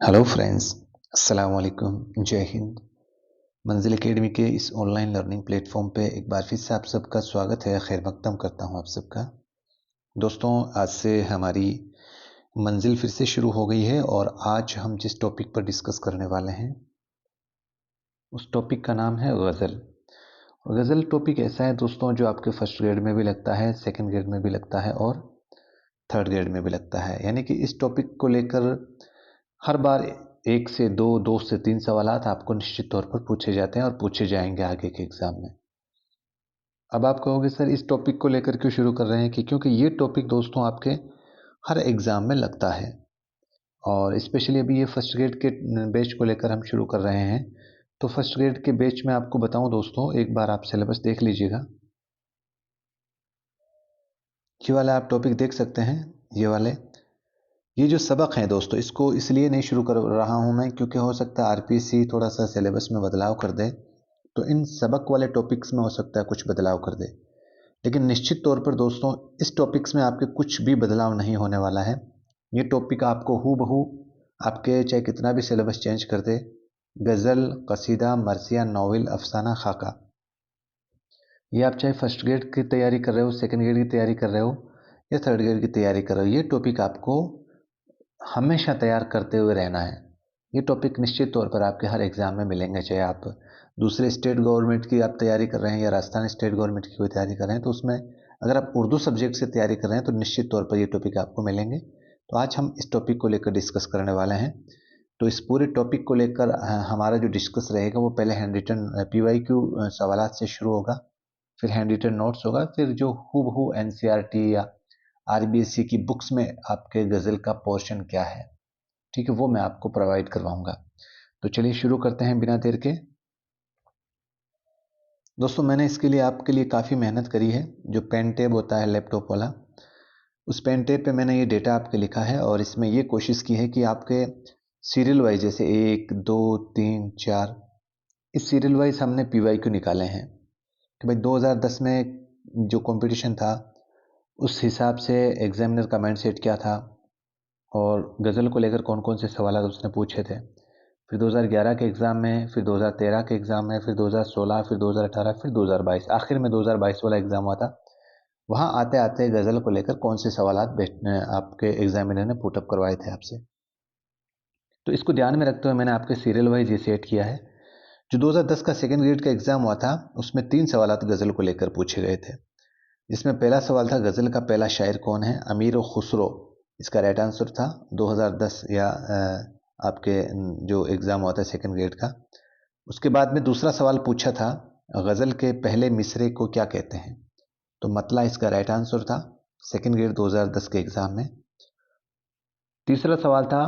Hello friends, अस्सलाम वालेकुम, जय हिंद। मंजिल एकेडमी के इस ऑनलाइन लर्निंग प्लेटफॉर्म पे एक बार फिर से आप सबका स्वागत है। खैर मकदम करता हूँ आप सबका। दोस्तों, आज से हमारी मंजिल फिर से शुरू हो गई है और आज हम जिस टॉपिक पर डिस्कस करने वाले हैं उस टॉपिक का नाम है गज़ल। गज़ल टॉपिक ऐसा है दोस्तों जो आपके फर्स्ट ग्रेड में भी लगता है, सेकेंड ग्रेड में भी लगता है और थर्ड ग्रेड में भी लगता है। यानी कि इस टॉपिक को लेकर हर बार 1 से 2, 2 से 3 सवालात आपको निश्चित तौर पर पूछे जाते हैं और पूछे जाएंगे आगे के एग्ज़ाम में। अब आप कहोगे सर इस टॉपिक को लेकर क्यों शुरू कर रहे हैं, कि क्योंकि ये टॉपिक दोस्तों आपके हर एग्ज़ाम में लगता है और स्पेशली अभी ये फर्स्ट ग्रेड के बैच को लेकर हम शुरू कर रहे हैं। तो फर्स्ट ग्रेड के बैच में आपको बताऊं दोस्तों, एक बार आप सिलेबस देख लीजिएगा। ये वाला आप टॉपिक देख सकते हैं, ये जो सबक हैं दोस्तों, इसको इसलिए नहीं शुरू कर रहा हूं मैं क्योंकि हो सकता है आरपीएससी थोड़ा सा सिलेबस में बदलाव कर दे, तो इन सबक वाले टॉपिक्स में हो सकता है कुछ बदलाव कर दे। लेकिन निश्चित तौर पर दोस्तों इस टॉपिक्स में आपके कुछ भी बदलाव नहीं होने वाला है। ये टॉपिक आपको हूबहू आपके चाहे कितना भी सिलेबस चेंज कर दे, गज़ल, कसीदा, मरसिया, नॉवल, अफसाना, खाका, ये आप चाहे फर्स्ट ग्रेड की तैयारी कर रहे हो, सेकेंड ग्रेड की तैयारी कर रहे हो या थर्ड ग्रेड की तैयारी कर रहे हो, ये टॉपिक आपको हमेशा तैयार करते हुए रहना है। ये टॉपिक निश्चित तौर पर आपके हर एग्ज़ाम में मिलेंगे, चाहे आप दूसरे स्टेट गवर्नमेंट की आप तैयारी कर रहे हैं या राजस्थान स्टेट गवर्नमेंट की कोई तैयारी कर रहे हैं, तो उसमें अगर आप उर्दू सब्जेक्ट से तैयारी कर रहे हैं तो निश्चित तौर पर ये टॉपिक आपको मिलेंगे। तो आज हम इस टॉपिक को लेकर डिस्कस करने वाले हैं। तो इस पूरे टॉपिक को लेकर हमारा जो डिस्कस रहेगा वो पहले हैंड रिटन PYQ सवालात से शुरू होगा, फिर हैंड रिटन नोट्स होगा, फिर जो हूबहू NCERT या RBSC की बुक्स में आपके गज़ल का पोर्शन क्या है, ठीक है, वो मैं आपको प्रोवाइड करवाऊंगा। तो चलिए शुरू करते हैं बिना देर के। दोस्तों मैंने इसके लिए आपके लिए काफ़ी मेहनत करी है। जो पेन टैब होता है लैपटॉप वाला, उस पेन टैब पे मैंने ये डेटा आपके लिखा है और इसमें ये कोशिश की है कि आपके सीरियल वाइज, जैसे 1, 2, 3, 4, इस सीरियल वाइज हमने PYQ निकाले हैं कि भाई 2010 में जो कंपटीशन था उस हिसाब से एग्जामिनर का माइंड सेट क्या था और गज़ल को लेकर कौन कौन से सवाल उसने पूछे थे। फिर 2011 के एग्ज़ाम में, फिर 2013 के एग्ज़ाम में, फिर 2016, फिर 2018, फिर 2022, आखिर में 2022 वाला एग्ज़ाम हुआ था। वहाँ आते आते गज़ल को लेकर कौन से सवालात आपके एग्जामिनर ने पुटअप करवाए थे आपसे। तो इसको ध्यान में रखते हुए मैंने आपके सीरियल वाइज ये सेट किया है। जो 2010 का सेकेंड ग्रेड का एग्ज़ाम हुआ था उसमें 3 सवालात गज़ल को लेकर पूछे गए थे, जिसमें पहला सवाल था गज़ल का पहला शायर कौन है, अमीर व खुसरो। इसका राइट आंसर था 2010 या आपके जो एग्ज़ाम हुआ था सेकेंड ग्रेड का। उसके बाद में दूसरा सवाल पूछा था गज़ल के पहले मिसरे को क्या कहते हैं, तो मतला इसका राइट आंसर था सेकेंड ग्रेड 2010 के एग्ज़ाम में। तीसरा सवाल था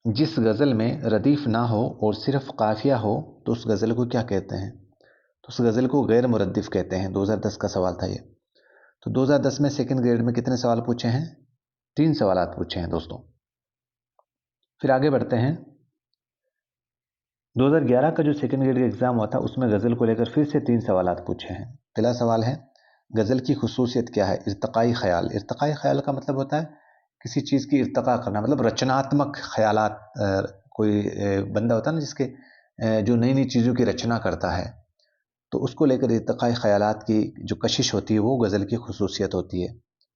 जिस गज़ल में रदीफ़ ना हो और सिर्फ काफिया हो तो उस गज़ल को क्या कहते हैं, तो उस गज़ल को गैर मुरद्दिफ़ कहते हैं। 2010 का सवाल था ये। तो 2010 में सेकेंड ग्रेड में कितने सवाल पूछे हैं? 3 सवालात पूछे हैं दोस्तों। फिर आगे बढ़ते हैं। 2011 का जो सेकेंड ग्रेड का एग्ज़ाम हुआ था उसमें गज़ल को लेकर फिर से 3 सवालात पूछे हैं। पहला सवाल है गज़ल की खुसूसियत क्या है, इर्तिक़ाई ख़याल। इर्तिक़ाई ख़याल का मतलब होता है किसी चीज़ की इर्तिक़ा करना, मतलब रचनात्मक ख़यालात। कोई बंदा होता है ना जिसके जो नई नई चीज़ों की रचना करता है, तो उसको लेकर इर्तिक़ाई ख़यालात की जो कशिश होती है वो गज़ल की खुसूसियत होती है।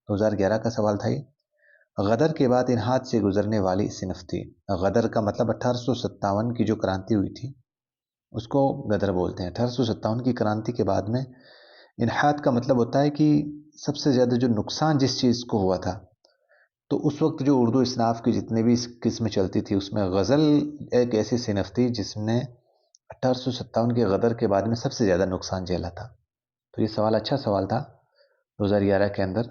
2011 का सवाल था ये। गदर के बाद इन हाथ से गुजरने वाली सिनफ थी। गदर का मतलब 1857 की जो क्रांति हुई थी उसको गदर बोलते हैं। 1857 की क्रांति के बाद में इनहात का मतलब होता है कि सबसे ज़्यादा जो नुकसान जिस चीज़ को हुआ था, तो उस वक्त जो उर्दू इसनाफ की जितने भी किस्में चलती थी उसमें गज़ल एक ऐसी सिनफ थी जिसने 1857 के गदर के बाद में सबसे ज़्यादा नुकसान झेला था। तो ये सवाल अच्छा सवाल था 2011 के अंदर।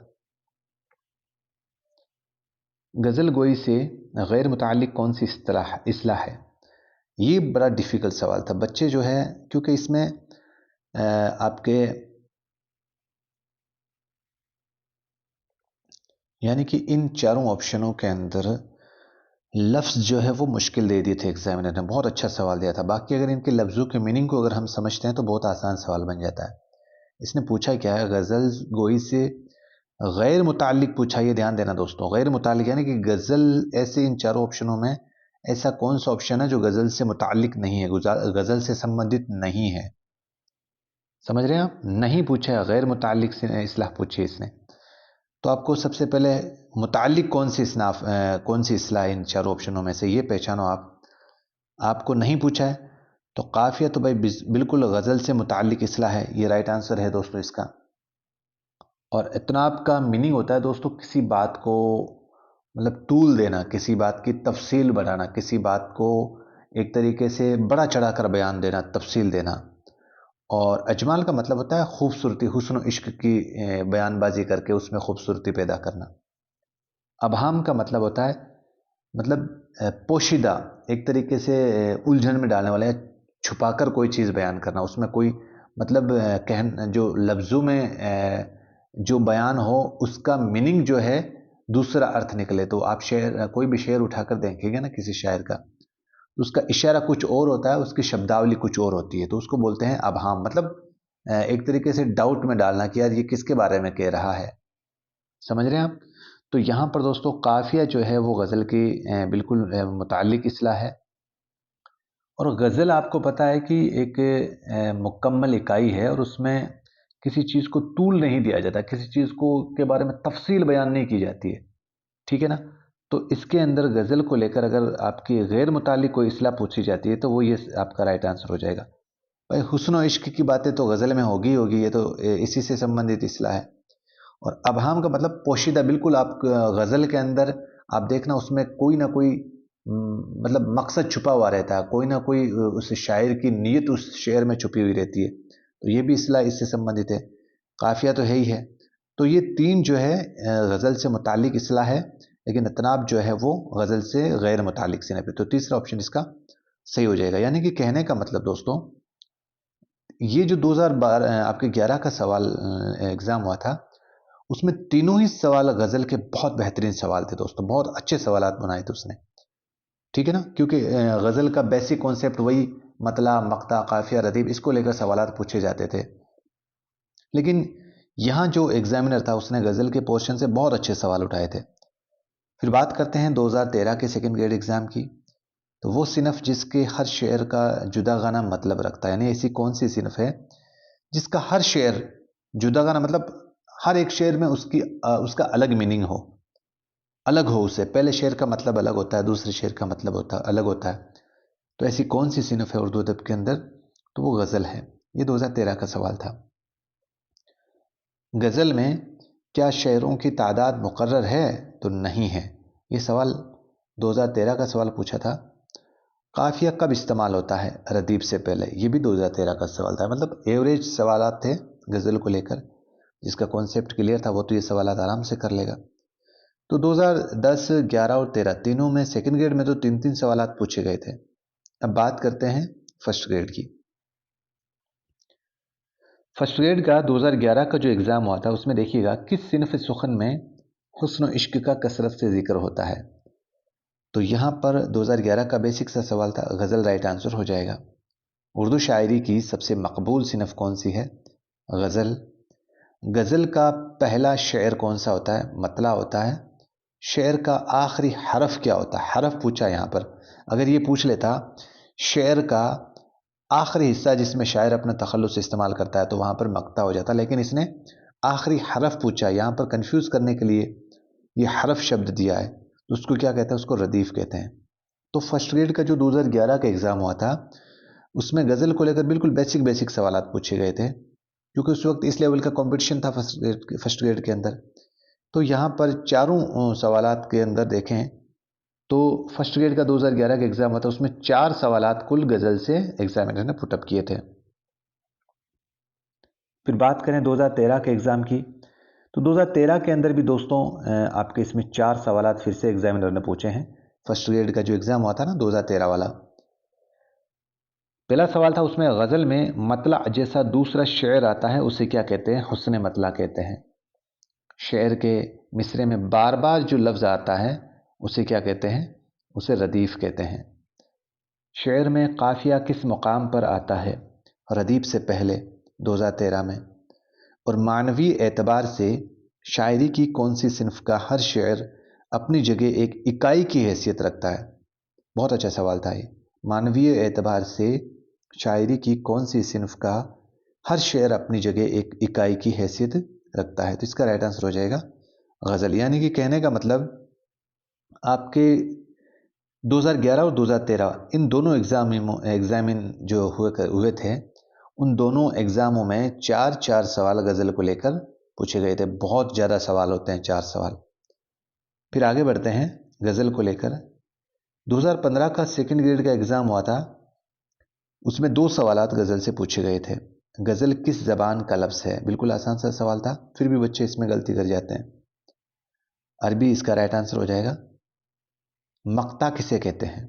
गज़ल गोई से गैर मुताल्लिक़ कौन सी इस्लाह है, ये बड़ा डिफ़िकल्ट सवाल था बच्चे जो है, क्योंकि इसमें आपके यानी कि इन चारों ऑप्शनों के अंदर लफ्ज़ जो है वो मुश्किल दे दिए थे एग्जामिनर ने। बहुत अच्छा सवाल दिया था, बाकी अगर इनके लफ्ज़ों के मीनिंग को अगर हम समझते हैं तो बहुत आसान सवाल बन जाता है। इसने पूछा क्या है, गज़ल गोई से गैर मुताल्लिक़ पूछा। ये ध्यान देना दोस्तों, गैर मुताल्लिक़ यानी कि गज़ल ऐसे इन चारों ऑप्शनों में ऐसा कौन सा ऑप्शन है जो गज़ल से मुताल्लिक नहीं है, गज़ल से संबंधित नहीं है। समझ रहे हैं आप? नहीं पूछा है, गैर मुताल्लिक से इस्लाह पूछी है इसने। तो आपको सबसे पहले मुताल्लिक कौन सी इस्लाह है इन चारों ऑप्शनों में से, ये पहचानो आप। आपको नहीं पूछा है तो काफिया तो भाई बिल्कुल गज़ल से मुताल्लिक इस्लाह है, ये राइट आंसर है दोस्तों इसका। और इत्नाब का मीनिंग होता है दोस्तों किसी बात को मतलब तूल देना, किसी बात की तफसील बनाना, किसी बात को एक तरीके से बड़ा चढ़ाकर बयान देना, तफसील देना। और अजमाल का मतलब होता है खूबसूरती, हुस्न इश्क की बयानबाजी करके उसमें खूबसूरती पैदा करना। अबहाम का मतलब होता है मतलब पोशीदा, एक तरीके से उलझन में डालने वाला, छुपाकर कोई चीज़ बयान करना, उसमें कोई मतलब कहन जो लफ्ज़ों में जो बयान हो उसका मीनिंग जो है दूसरा अर्थ निकले। तो आप शेर, कोई भी शेर उठाकर देखेंगे ना किसी शायर का, तो उसका इशारा कुछ और होता है, उसकी शब्दावली कुछ और होती है, तो उसको बोलते हैं अबहाम। मतलब एक तरीके से डाउट में डालना कि यार ये किसके बारे में कह रहा है। समझ रहे हैं आप? तो यहाँ पर दोस्तों काफिया जो है वो गज़ल की बिल्कुल मुताल्लिक इस्लाह है। और गज़ल आपको पता है कि एक मुकम्मल इकाई है और उसमें किसी चीज़ को तूल नहीं दिया जाता, किसी चीज़ को के बारे में तफसील बयान नहीं की जाती है। ठीक है ना? तो इसके अंदर गज़ल को लेकर अगर आपकी गैर मुताल्लिक कोई इस्लाह पूछी जाती है तो वो ये आपका राइट आंसर हो जाएगा। भाई हुस्न और इश्क की बातें तो गज़ल में होगी होगी, ये तो इसी से संबंधित इस्लाह है। और अबहाम का मतलब पोशीदा, बिल्कुल आप गज़ल के अंदर आप देखना उसमें कोई ना कोई मतलब मकसद छुपा हुआ रहता है, कोई ना कोई उस शायर की नीयत उस शेर में छुपी हुई रहती है। तो ये भी इस्लाह इससे संबंधित है। काफिया तो है ही है। तो ये तीन जो है गज़ल से मुतालिक इस्लाह है, लेकिन इतनाब जो है वो गज़ल से गैर मुतालिक से नहीं। तो तीसरा ऑप्शन इसका सही हो जाएगा। यानी कि कहने का मतलब दोस्तों, ये जो 2012 आपके 11 का सवाल एग्जाम हुआ था, उसमें तीनों ही सवाल गज़ल के बहुत बेहतरीन सवाल थे दोस्तों, बहुत अच्छे सवालात बनाए थे उसने। ठीक है ना? क्योंकि गज़ल का बेसिक कॉन्सेप्ट वही मतला, मक्ता, काफिया, रदीफ, इसको लेकर सवालात पूछे जाते थे। लेकिन यहाँ जो एग्जामिनर था उसने गज़ल के पोर्शन से बहुत अच्छे सवाल उठाए थे। फिर बात करते हैं 2013 के सेकेंड ग्रेड एग्जाम की। तो वो सिनफ जिसके हर शेर का जुदागाना मतलब रखता है, यानी ऐसी कौन सी सिनफ है जिसका हर शेर जुदागाना मतलब हर एक शेर में उसका अलग मीनिंग हो, अलग हो, उससे पहले शेर का मतलब अलग होता है, दूसरे शेर का मतलब अलग होता है। तो ऐसी कौन सी सिनफ है उर्दू अदब के अंदर? तो वो गज़ल है। ये 2013 का सवाल था। गज़ल में क्या शेरों की तादाद मुकर्रर है? तो नहीं है। ये सवाल 2013 का सवाल पूछा था। काफिया कब इस्तेमाल होता है रदीफ से पहले? ये भी 2013 का सवाल था। मतलब एवरेज सवालात थे गज़ल को लेकर, जिसका कॉन्सेप्ट क्लियर था वो तो ये सवालात आराम से कर लेगा। तो 2010, 11 और 13 तीनों में सेकंड ग्रेड में तो तीन तीन सवालात पूछे गए थे। अब बात करते हैं फर्स्ट ग्रेड की। फर्स्ट ग्रेड का 2011 का जो एग्ज़ाम हुआ था उसमें देखिएगा किस सिनफ सुखन में हुस्न इश्क का कसरत से जिक्र होता है। तो यहाँ पर 2011 का बेसिक सा सवाल था, गज़ल राइट आंसर हो जाएगा। उर्दू शायरी की सबसे मकबूल सिनफ कौन सी है? गज़ल। गज़ल का पहला शेर कौन सा होता है? मतला होता है। शेर का आखिरी हरफ क्या होता है? हरफ पूछा यहाँ पर। अगर ये पूछ लेता शेर का आखिरी हिस्सा जिसमें शायर अपना तखल्लुस इस्तेमाल करता है तो वहाँ पर मक्ता हो जाता, लेकिन इसने आखिरी हरफ पूछा। यहाँ पर कंफ्यूज करने के लिए ये हरफ शब्द दिया है, तो उसको क्या कहते हैं? उसको रदीफ कहते हैं। तो फर्स्ट ग्रेड का जो 2011 का एग्ज़ाम हुआ था उसमें गज़ल को लेकर बिल्कुल बेसिक बेसिक सवालात पूछे गए थे, क्योंकि उस वक्त इस लेवल का कंपटीशन था फर्स्ट ग्रेड के अंदर। तो यहाँ पर चारों सवालात के अंदर देखें तो फर्स्ट ग्रेड का 2011 का एग्ज़ाम हुआ था, उसमें 4 सवालात कुल गज़ल से एग्जामिनर ने पुटअप किए थे। फिर बात करें 2013 के एग्ज़ाम की, तो 2013 के अंदर भी दोस्तों आपके इसमें 4 सवालात फिर से एग्जामिनर ने पूछे हैं। फर्स्ट ग्रेड का जो एग्ज़ाम हुआ था ना 2013 वाला, पहला सवाल था उसमें गज़ल में मतला जैसा दूसरा शेर आता है उसे क्या कहते हैं? हुस्न मतला कहते हैं। शेर के मिसरे में बार बार जो लफ्ज़ आता है उसे क्या कहते हैं? उसे रदीफ कहते हैं। शेर में काफिया किस मुकाम पर आता है रदीफ से पहले 2013 में? और मानवी एतबार से शायरी की कौन सी सिनफ का हर शेर अपनी जगह एक इकाई की हैसियत रखता है? बहुत अच्छा सवाल था ये। मानवीय एतबार से शायरी की कौन सी सिन्फ का हर शेर अपनी जगह एक इकाई की हैसियत रखता है? तो इसका राइट आंसर हो जाएगा गज़ल। यानी कि कहने का मतलब आपके 2011 और 2013 इन दोनों एग्जामिन जो हुए थे, उन दोनों एग्जामों में चार चार सवाल गज़ल को लेकर पूछे गए थे। बहुत ज़्यादा सवाल होते हैं, 4 सवाल। फिर आगे बढ़ते हैं गज़ल को लेकर। 2015 का सेकंड ग्रेड का एग्ज़ाम हुआ था, उसमें 2 सवालात गज़ल से पूछे गए थे। गज़ल किस ज़बान का लफ्ज़ है? बिल्कुल आसान सा सवाल था, फिर भी बच्चे इसमें गलती कर जाते हैं। अरबी इसका राइट आंसर हो जाएगा। मक्ता किसे कहते हैं?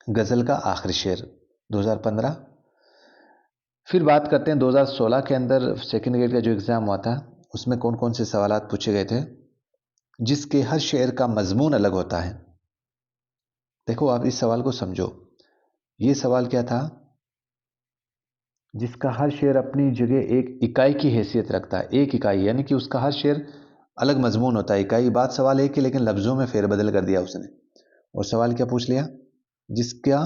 गज़ल का आखिरी शेर, 2015। फिर बात करते हैं 2016 के अंदर सेकंड ग्रेड का जो एग्ज़ाम हुआ था, उसमें कौन कौन से सवालात पूछे गए थे जिसके हर शेर का मजमून अलग होता है। देखो आप इस सवाल को समझो, ये सवाल क्या था? जिसका हर शेर अपनी जगह एक इकाई की हैसियत रखता है। एक इकाई यानी कि उसका हर शेर अलग मजमून होता है। इकाई बात सवाल एक ही, लेकिन लफ्ज़ों में फेरबदल कर दिया उसने। और सवाल क्या पूछ लिया? जिसका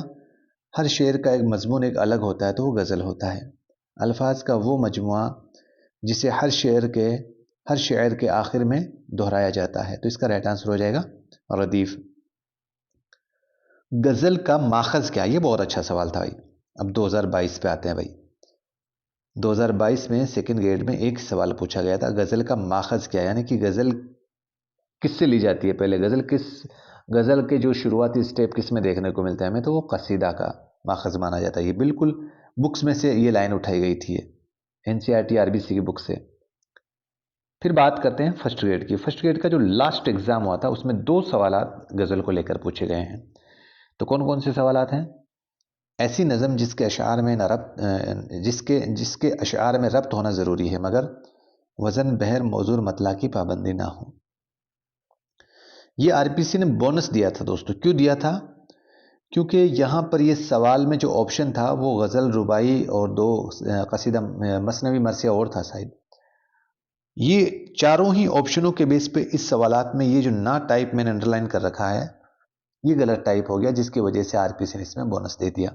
हर शेर का एक मजमून एक अलग होता है, तो वो गज़ल होता है। अल्फाज का वो मजमुआ जिसे हर शेर के आखिर में दोहराया जाता है। तो इसका राइट आंसर हो जाएगा रदीफ। गज़ल का माखज़ क्या है? ये बहुत अच्छा सवाल था भाई। अब 2022 पे आते हैं भाई। 2022 में सेकंड ग्रेड में एक सवाल पूछा गया था, गज़ल का माखज़ क्या है? यानी कि गज़ल किससे ली जाती है? पहले गज़ल के जो शुरुआती स्टेप किस में देखने को मिलता है हमें? तो वो कसीदा का माखज़ माना जाता है। ये बिल्कुल बुक्स में से ये लाइन उठाई गई थी, एनसीईआरटी आरबीसी की बुक से। फिर बात करते हैं फर्स्ट ग्रेड की। फर्स्ट ग्रेड का जो लास्ट एग्जाम हुआ था, उसमें 2 सवालात गज़ल को लेकर पूछे गए हैं। तो कौन कौन से सवालात हैं? ऐसी नज़म जिसके अशार में न रब्त जिसके अशार में रब्त होना ज़रूरी है, मगर वज़न बहर मौजूर मतला की पाबंदी ना हो। ये आरपीसी ने बोनस दिया था दोस्तों। क्यों दिया था? क्योंकि यहाँ पर ये सवाल में जो ऑप्शन था वो गज़ल, रुबाई और 2 कसीदा, मसनवी, मरसिया और था शायद। ये चारों ही ऑप्शनों के बेस पे इस सवालात में ये जो ना टाइप मैंने अंडरलाइन कर रखा है, ये गलत टाइप हो गया, जिसकी वजह से आरपीसी ने इसमें बोनस दे दिया।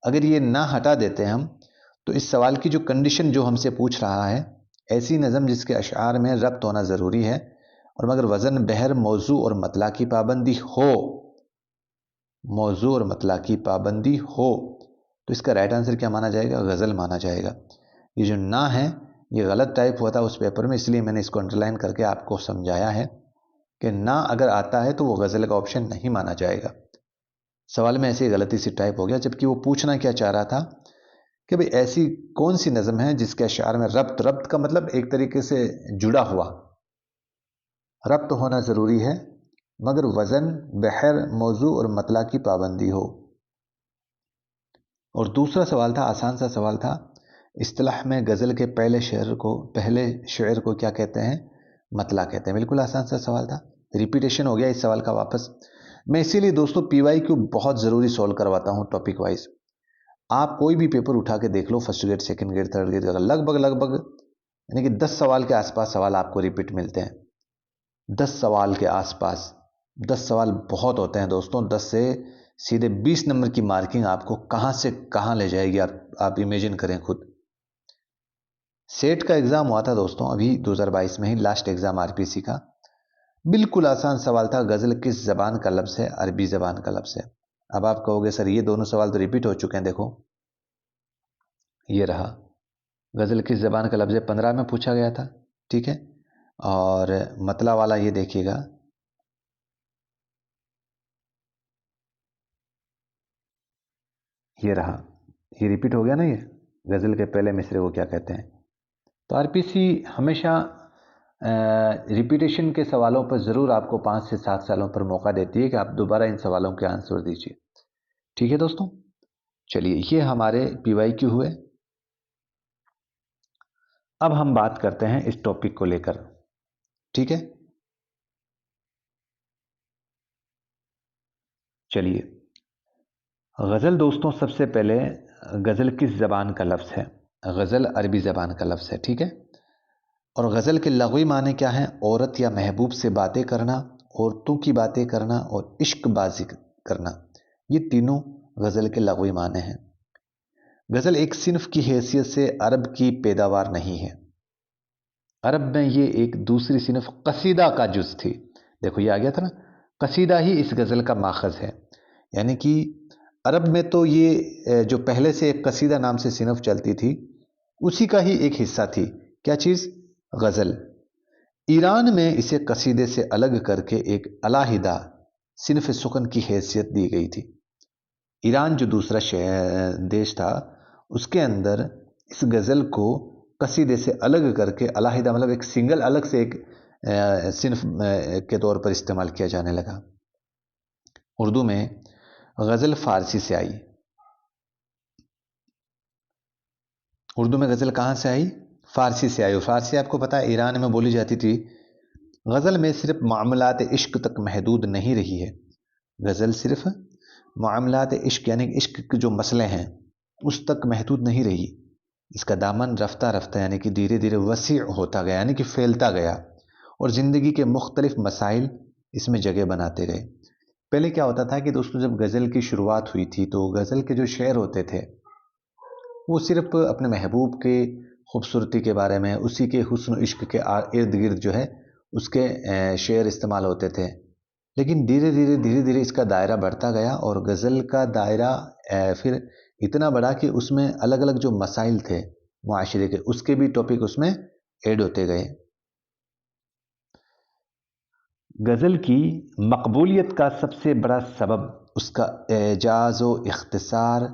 अगर ये ना हटा देते हम, तो इस सवाल की जो कंडीशन जो हमसे पूछ रहा है, ऐसी नज़म जिसके अशार में रब्त होना ज़रूरी है और मगर वज़न, बहर, मौजू और मतला की पाबंदी हो, मौजू और मतला की पाबंदी हो, तो इसका राइट आंसर क्या माना जाएगा? गज़ल माना जाएगा। ये जो ना है ये गलत टाइप हुआ था उस पेपर में, इसलिए मैंने इसको अंडरलाइन करके आपको समझाया है कि ना अगर आता है तो वो गज़ल का ऑप्शन नहीं माना जाएगा। सवाल में ऐसी गलती से टाइप हो गया, जबकि वो पूछना क्या चाह रहा था कि भाई ऐसी कौन सी नज़म है जिसके अशार में रब्त का मतलब एक तरीके से जुड़ा हुआ, रब्त होना ज़रूरी है मगर वज़न, बहर, मौजू और मतला की पाबंदी हो। और दूसरा सवाल था, आसान सा सवाल था, इस्तिलाह में गज़ल के पहले शेर को क्या कहते हैं? मतला कहते हैं। बिल्कुल आसान सा सवाल था, रिपीटेशन हो गया इस सवाल का वापस। मैं इसीलिए दोस्तों पीवाईक्यू बहुत ज़रूरी सॉल्व करवाता हूँ टॉपिक वाइज। आप कोई भी पेपर उठा के देख लो, first grade, second grade, third grade का, लगभग यानी कि 10 सवाल के आसपास सवाल आपको रिपीट मिलते हैं। 10 सवाल के आसपास। 10 सवाल बहुत होते हैं दोस्तों। 10 से सीधे 20 नंबर की मार्किंग आपको कहाँ से कहाँ ले जाएगी, आप इमेजिन करें खुद। सेट का एग्ज़ाम हुआ था दोस्तों अभी 2022 में ही, लास्ट एग्ज़ाम आरपीसी का। बिल्कुल आसान सवाल था, गज़ल किस ज़बान का लफ्ज़ है? अरबी ज़बान का लफ्ज़ है। अब आप कहोगे सर ये दोनों सवाल तो रिपीट हो चुके हैं। देखो ये रहा, गज़ल किस ज़बान का लफ्ज़ है 15 में पूछा गया था, ठीक है। और मतला वाला ये देखिएगा, ये रहा, ये रिपीट हो गया ना। ये गज़ल के पहले मिसरे को क्या कहते हैं? तो आरपीसी हमेशा रिपीटेशन के सवालों पर ज़रूर आपको 5 से 7 सालों पर मौका देती है कि आप दोबारा इन सवालों के आंसर दीजिए। ठीक है दोस्तों, चलिए ये हमारे पीवाईक्यू हुए। अब हम बात करते हैं इस टॉपिक को लेकर, ठीक है। चलिए, गज़ल दोस्तों सबसे पहले, गज़ल किस ज़बान का लफ्ज़ है? गज़ल अरबी ज़बान का लफ्ज़ है, ठीक है। और गज़ल के लग़वी माने क्या हैं? औरत या महबूब से बातें करना, औरतों की बातें करना और इश्कबाज़ी करना, ये तीनों गज़ल के लग़वी माने हैं। गज़ल एक सिन्फ की हैसियत से अरब की पैदावार नहीं है। अरब में ये एक दूसरी सिन्फ कसीदा का जुज़ थी। देखो ये आ गया था ना, कसीदा ही इस गज़ल का माखज़ है। यानी कि अरब में तो ये जो पहले से एक कसीदा नाम से सिन्फ चलती थी, उसी का ही एक हिस्सा थी। क्या चीज़? गज़ल। ईरान में इसे कसीदे से अलग करके एक अलहदा सिन्फ सुखन की हैसियत दी गई थी। ईरान जो दूसरा देश था, उसके अंदर इस गज़ल को कसीदे से अलग करके अलहदा मतलब एक सिंगल अलग से एक सिन्फ के तौर पर इस्तेमाल किया जाने लगा। उर्दू में गज़ल फ़ारसी से आई। उर्दू में गज़ल कहाँ से आई? फ़ारसी से आई। और फ़ारसी आपको पता है ईरान में बोली जाती थी। गज़ल में सिर्फ मामलात इश्क तक महदूद नहीं रही है। गज़ल सिर्फ मामलात इश्क यानी इश्क के जो मसले हैं उस तक महदूद नहीं रही। इसका दामन रफ्ता रफ्ता यानी कि धीरे धीरे वसी होता गया, यानी कि फैलता गया, और ज़िंदगी के मुख्तलिफ मसाइल इसमें जगह बनाते गए। पहले क्या होता था कि दोस्तों, जब गज़ल की शुरुआत हुई थी तो गज़ल के जो शेर होते थे वो सिर्फ अपने महबूब के खूबसूरती के बारे में, उसी के हुस्न इश्क के इर्द गिर्द जो है उसके शेर इस्तेमाल होते थे। लेकिन धीरे धीरे इसका दायरा बढ़ता गया और गज़ल का दायरा फिर इतना बढ़ा कि उसमें अलग अलग जो मसाइल थे मुआशरे के, उसके भी टॉपिक उसमें ऐड होते गए। गज़ल की मकबूलियत का सबसे बड़ा सबब उसका एजाज़ व इख्तिसार,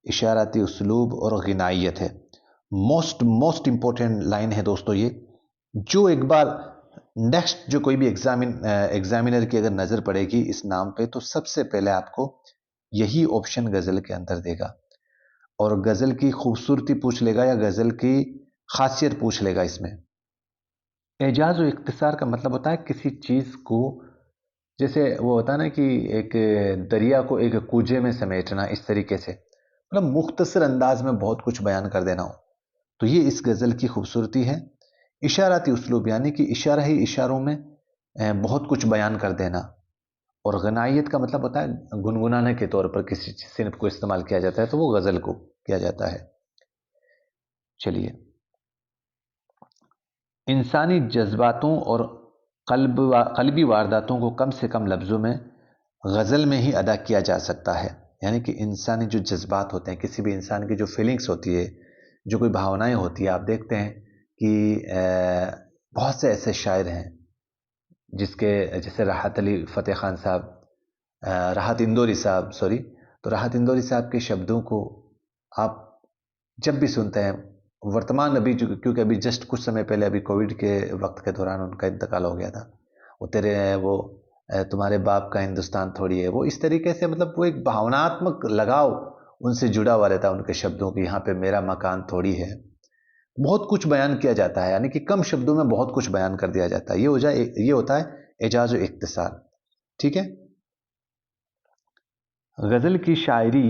इशारती उसलूब और ग़िनाइयत है। मोस्ट इम्पोर्टेंट लाइन है दोस्तों ये, जो एक बार नेक्स्ट जो कोई भी एग्जामिनर की अगर नज़र पड़ेगी इस नाम पे तो सबसे पहले आपको यही ऑप्शन गज़ल के अंदर देगा, और गज़ल की खूबसूरती पूछ लेगा या गज़ल की खासियत पूछ लेगा। इसमें एजाज और इख्तिसार का मतलब होता है किसी चीज़ को, जैसे वो होता है ना कि एक दरिया को एक कूजे में समेटना, इस तरीके से मतलब मुख्तसर अंदाज में बहुत कुछ बयान कर देना हो, तो ये इस गज़ल की खूबसूरती है। इशाराती उसलूब यानी कि इशारा ही इशारों में बहुत कुछ बयान कर देना, और गनायत का मतलब होता है गुनगुनाने के तौर पर किसी सिनफ को इस्तेमाल किया जाता है, तो वो गज़ल को किया जाता है। चलिए, इंसानी जज्बातों और कल्बी वारदातों को कम से कम लफ्ज़ों में गज़ल में ही अदा किया जा सकता है। यानी कि इंसानी जो जज्बात होते हैं, किसी भी इंसान की जो फीलिंग्स होती है, जो कोई भावनाएं होती है, आप देखते हैं कि बहुत से ऐसे शायर हैं जिसके, जैसे राहत अली फ़तेह खान साहब, राहत इंदौरी साहब, सॉरी, तो राहत इंदौरी साहब के शब्दों को आप जब भी सुनते हैं, वर्तमान अभी क्योंकि अभी जस्ट कुछ समय पहले अभी कोविड के वक्त के दौरान उनका इंतकाल हो गया था, वो तेरे वो तुम्हारे बाप का हिंदुस्तान थोड़ी है, वो इस तरीके से मतलब वो एक भावनात्मक लगाव उनसे जुड़ा हुआ रहता है उनके शब्दों की। यहाँ पे मेरा मकान थोड़ी है, बहुत कुछ बयान किया जाता है, यानी कि कम शब्दों में बहुत कुछ बयान कर दिया जाता है। ये होता है एजाज व इख्तिसार। ठीक है। गज़ल की शायरी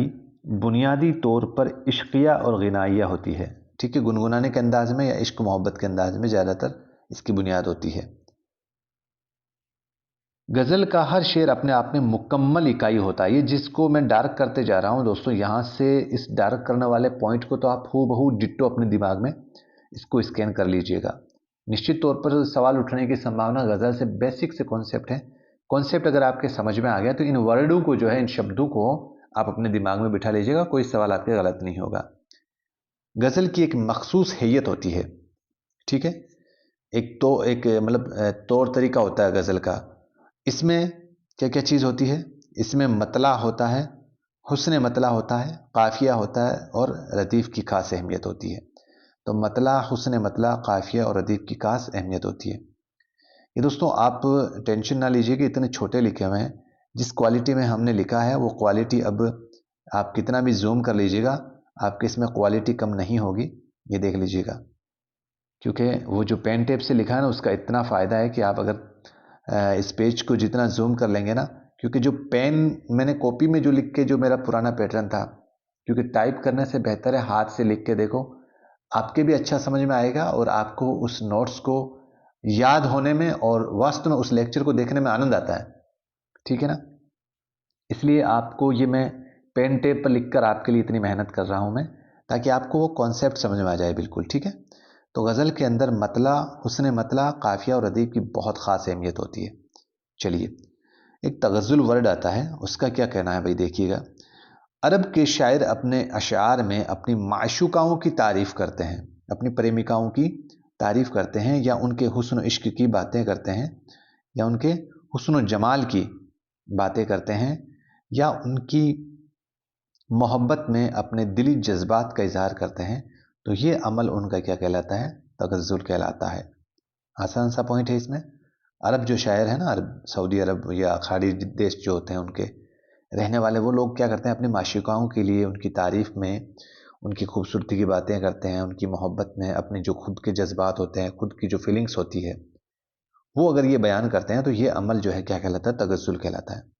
बुनियादी तौर पर इश्किया और गिनाइया होती है। ठीक है, गुनगुनाने के अंदाज में या इश्क मोहब्बत के अंदाज में ज़्यादातर इसकी बुनियाद होती है। गज़ल का हर शेर अपने आप में मुकम्मल इकाई होता है। ये जिसको मैं डार्क करते जा रहा हूँ दोस्तों, यहाँ से इस डार्क करने वाले पॉइंट को तो आप हूबहू डिट्टो अपने दिमाग में इसको स्कैन कर लीजिएगा। निश्चित तौर पर सवाल उठने की संभावना गज़ल से बेसिक से कॉन्सेप्ट है। कॉन्सेप्ट अगर आपके समझ में आ गया तो इन वर्डों को जो है, इन शब्दों को आप अपने दिमाग में बिठा लीजिएगा, कोई सवाल आपके गलत नहीं होगा। गज़ल की एक मखसूस हैयत होती है। ठीक है, एक तो एक मतलब तौर तरीका होता है गज़ल का। इसमें क्या क्या चीज़ होती है? इसमें मतला होता है, हुस्न मतला होता है, काफ़िया होता है और रदीफ़ की खास अहमियत होती है। तो मतला, हुस्न मतला, काफ़िया और रदीफ़ की खास अहमियत होती है। ये दोस्तों आप टेंशन ना लीजिए कि इतने छोटे लिखे हुए हैं। जिस क्वालिटी में हमने लिखा है वो क्वालिटी अब आप कितना भी जूम कर लीजिएगा, आपके इसमें क्वालिटी कम नहीं होगी, ये देख लीजिएगा। क्योंकि वो जो पेन टेप से लिखा है ना, उसका इतना फ़ायदा है कि आप अगर इस पेज को जितना जूम कर लेंगे ना, क्योंकि जो पेन मैंने कॉपी में जो लिख के, जो मेरा पुराना पैटर्न था, क्योंकि टाइप करने से बेहतर है हाथ से लिख के देखो, आपके भी अच्छा समझ में आएगा और आपको उस नोट्स को याद होने में और वास्तव में उस लेक्चर को देखने में आनंद आता है। ठीक है ना। इसलिए आपको ये मैं पेन टेप पर लिखकर आपके लिए इतनी मेहनत कर रहा हूँ मैं, ताकि आपको वो कॉन्सेप्ट समझ में आ जाए बिल्कुल, ठीक है। तो गज़ल के अंदर मतला, हुस्न मतला, काफ़िया और अदीब की बहुत ख़ास अहमियत होती है। चलिए, एक तगज़ुल वर्ड आता है, उसका क्या कहना है भाई, देखिएगा। अरब के शायर अपने अशआर में अपनी माशूकाओं की तारीफ़ करते हैं, अपनी प्रेमिकाओं की तारीफ़ करते हैं, या उनके हुस्न इश्क की बातें करते हैं, या उनके हुस्न जमाल की बातें करते हैं, या उनकी मोहब्बत में अपने दिली जज्बात का इजहार करते हैं। तो ये अमल उनका क्या कहलाता है, तगज़ुल कहलाता है। आसान सा पॉइंट है इसमें। अरब जो शायर है ना, अरब, सऊदी अरब या खाड़ी देश जो होते हैं उनके रहने वाले, वो लोग क्या करते हैं, अपनी माशिकाओं के लिए उनकी तारीफ़ में, उनकी खूबसूरती की बातें करते हैं, उनकी मोहब्बत में अपने जो खुद के जज्बात होते हैं, खुद की जो फीलिंग्स होती है, वो अगर ये बयान करते हैं, तो ये अमल जो है क्या कहलाता है, तगज़ुल कहलाता है।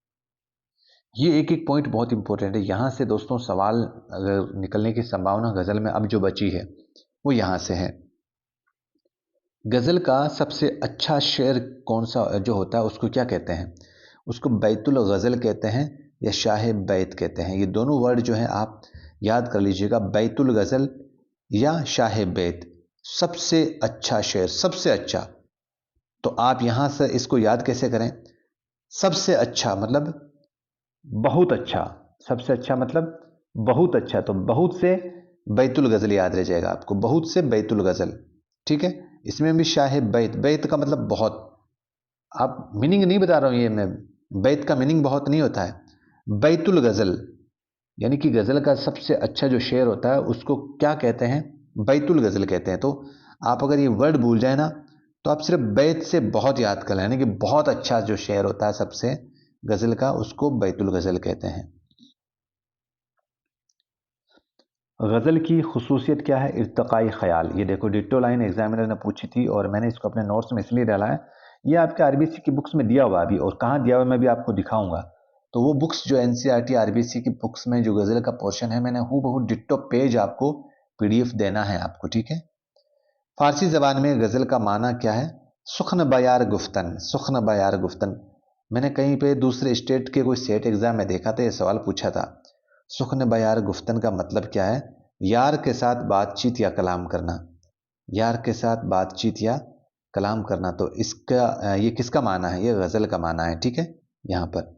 ये एक एक पॉइंट बहुत इंपॉर्टेंट है। यहाँ से दोस्तों सवाल अगर निकलने की संभावना गज़ल में अब जो बची है वो यहाँ से है। गज़ल का सबसे अच्छा शेर कौन सा जो होता है, उसको क्या कहते हैं? उसको बैतुल गज़ल कहते हैं या शाह बैत कहते हैं। ये दोनों वर्ड जो हैं आप याद कर लीजिएगा, बैतुल गज़ल या शाह बैत। सबसे अच्छा शेर, सबसे अच्छा। तो आप यहाँ से इसको याद कैसे करें? सबसे अच्छा मतलब बहुत अच्छा, सबसे अच्छा मतलब बहुत अच्छा। तो बहुत से बैतुल गज़ल याद रह जाएगा आपको, बहुत से बैतुल गज़ल, ठीक है। इसमें भी शाह बैत, बैत का मतलब बहुत। आप मीनिंग नहीं बता रहा हूँ ये मैं, बैत का मीनिंग बहुत नहीं होता है। बैतुल गज़ल यानी कि गज़ल का सबसे अच्छा जो शेर होता है उसको क्या कहते हैं, बैतुल गज़ल कहते हैं। तो आप अगर ये वर्ड भूल जाए ना, तो आप सिर्फ बैत से बहुत याद कर लें, यानी कि बहुत अच्छा जो शेर होता है सबसे गज़ल का, उसको बैतुल गज़ल कहते हैं। गज़ल की खुसूसियत क्या है? इर्तिक़ाई ख़याल। ये देखो डिट्टो लाइन एग्जामिनर ने पूछी थी और मैंने इसको अपने नोट्स में इसलिए डाला है, ये आपके आरबीसी की बुक्स में दिया हुआ अभी, और कहाँ दिया हुआ मैं भी आपको दिखाऊंगा। तो वो बुक्स जो एनसीईआरटी आरबीसी की बुक्स में जो गज़ल का पोर्शन है, मैंने हूबहू डिट्टो पेज आपको पीडीएफ देना है आपको, ठीक है। फारसी ज़बान में गज़ल का माना क्या है? सुख्न बयार गुफ्तन, सुख्न बयार गुफ्तन। मैंने कहीं पे दूसरे स्टेट के कोई सेट एग्ज़ाम में देखा था, ये सवाल पूछा था, सुख्न बयार गुफ्तन का मतलब क्या है? यार के साथ बातचीत या कलाम करना, यार के साथ बातचीत या कलाम करना। तो इसका ये किसका माना है? ये गज़ल का माना है, ठीक है। यहाँ पर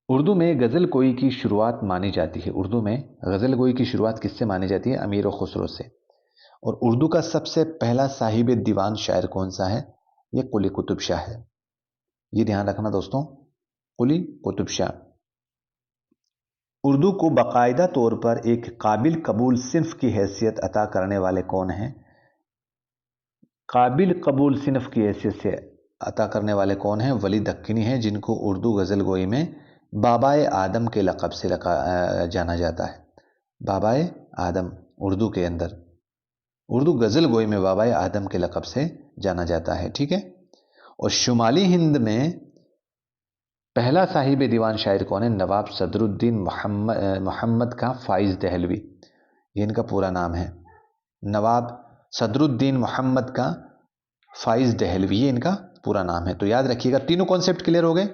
उर्दू में गज़ल गोई की शुरुआत मानी जाती है, उर्दू में गज़ल गोई की शुरुआत किससे मानी जाती है? अमीर खुसरो से। और उर्दू का सबसे पहला साहिब दीवान शायर कौन सा है? ये कुली कुतुब शाह है। ये ध्यान रखना दोस्तों, कुली कुतुब शाह। उर्दू को बाकायदा तौर पर एक काबिल कबूल सिन्फ की हैसियत अता करने वाले कौन हैं? काबिल कबूल सिन्फ की हैसियत से अता करने वाले कौन हैं? वली दक्किनी हैं, जिनको उर्दू गज़ल गोई में बाबाए आदम के लक़ब से जाना जाता है। बाबाए आदम, उर्दू के अंदर, उर्दू गज़ल गोई में बाबाए आदम के लक़ब से जाना जाता है, ठीक है। और शुमाली हिंद में पहला साहिब दीवान शायर कौन है? नवाब सदरुद्दीन मोहम्मद खां फ़ाइज़ दहलवी, ये इनका पूरा नाम है। नवाब सदरुद्दीन मोहम्मद खां फ़ाइज़ दहलवी, ये इनका पूरा नाम है। तो याद रखिएगा, तीनों कॉन्सेप्ट क्लियर हो गए।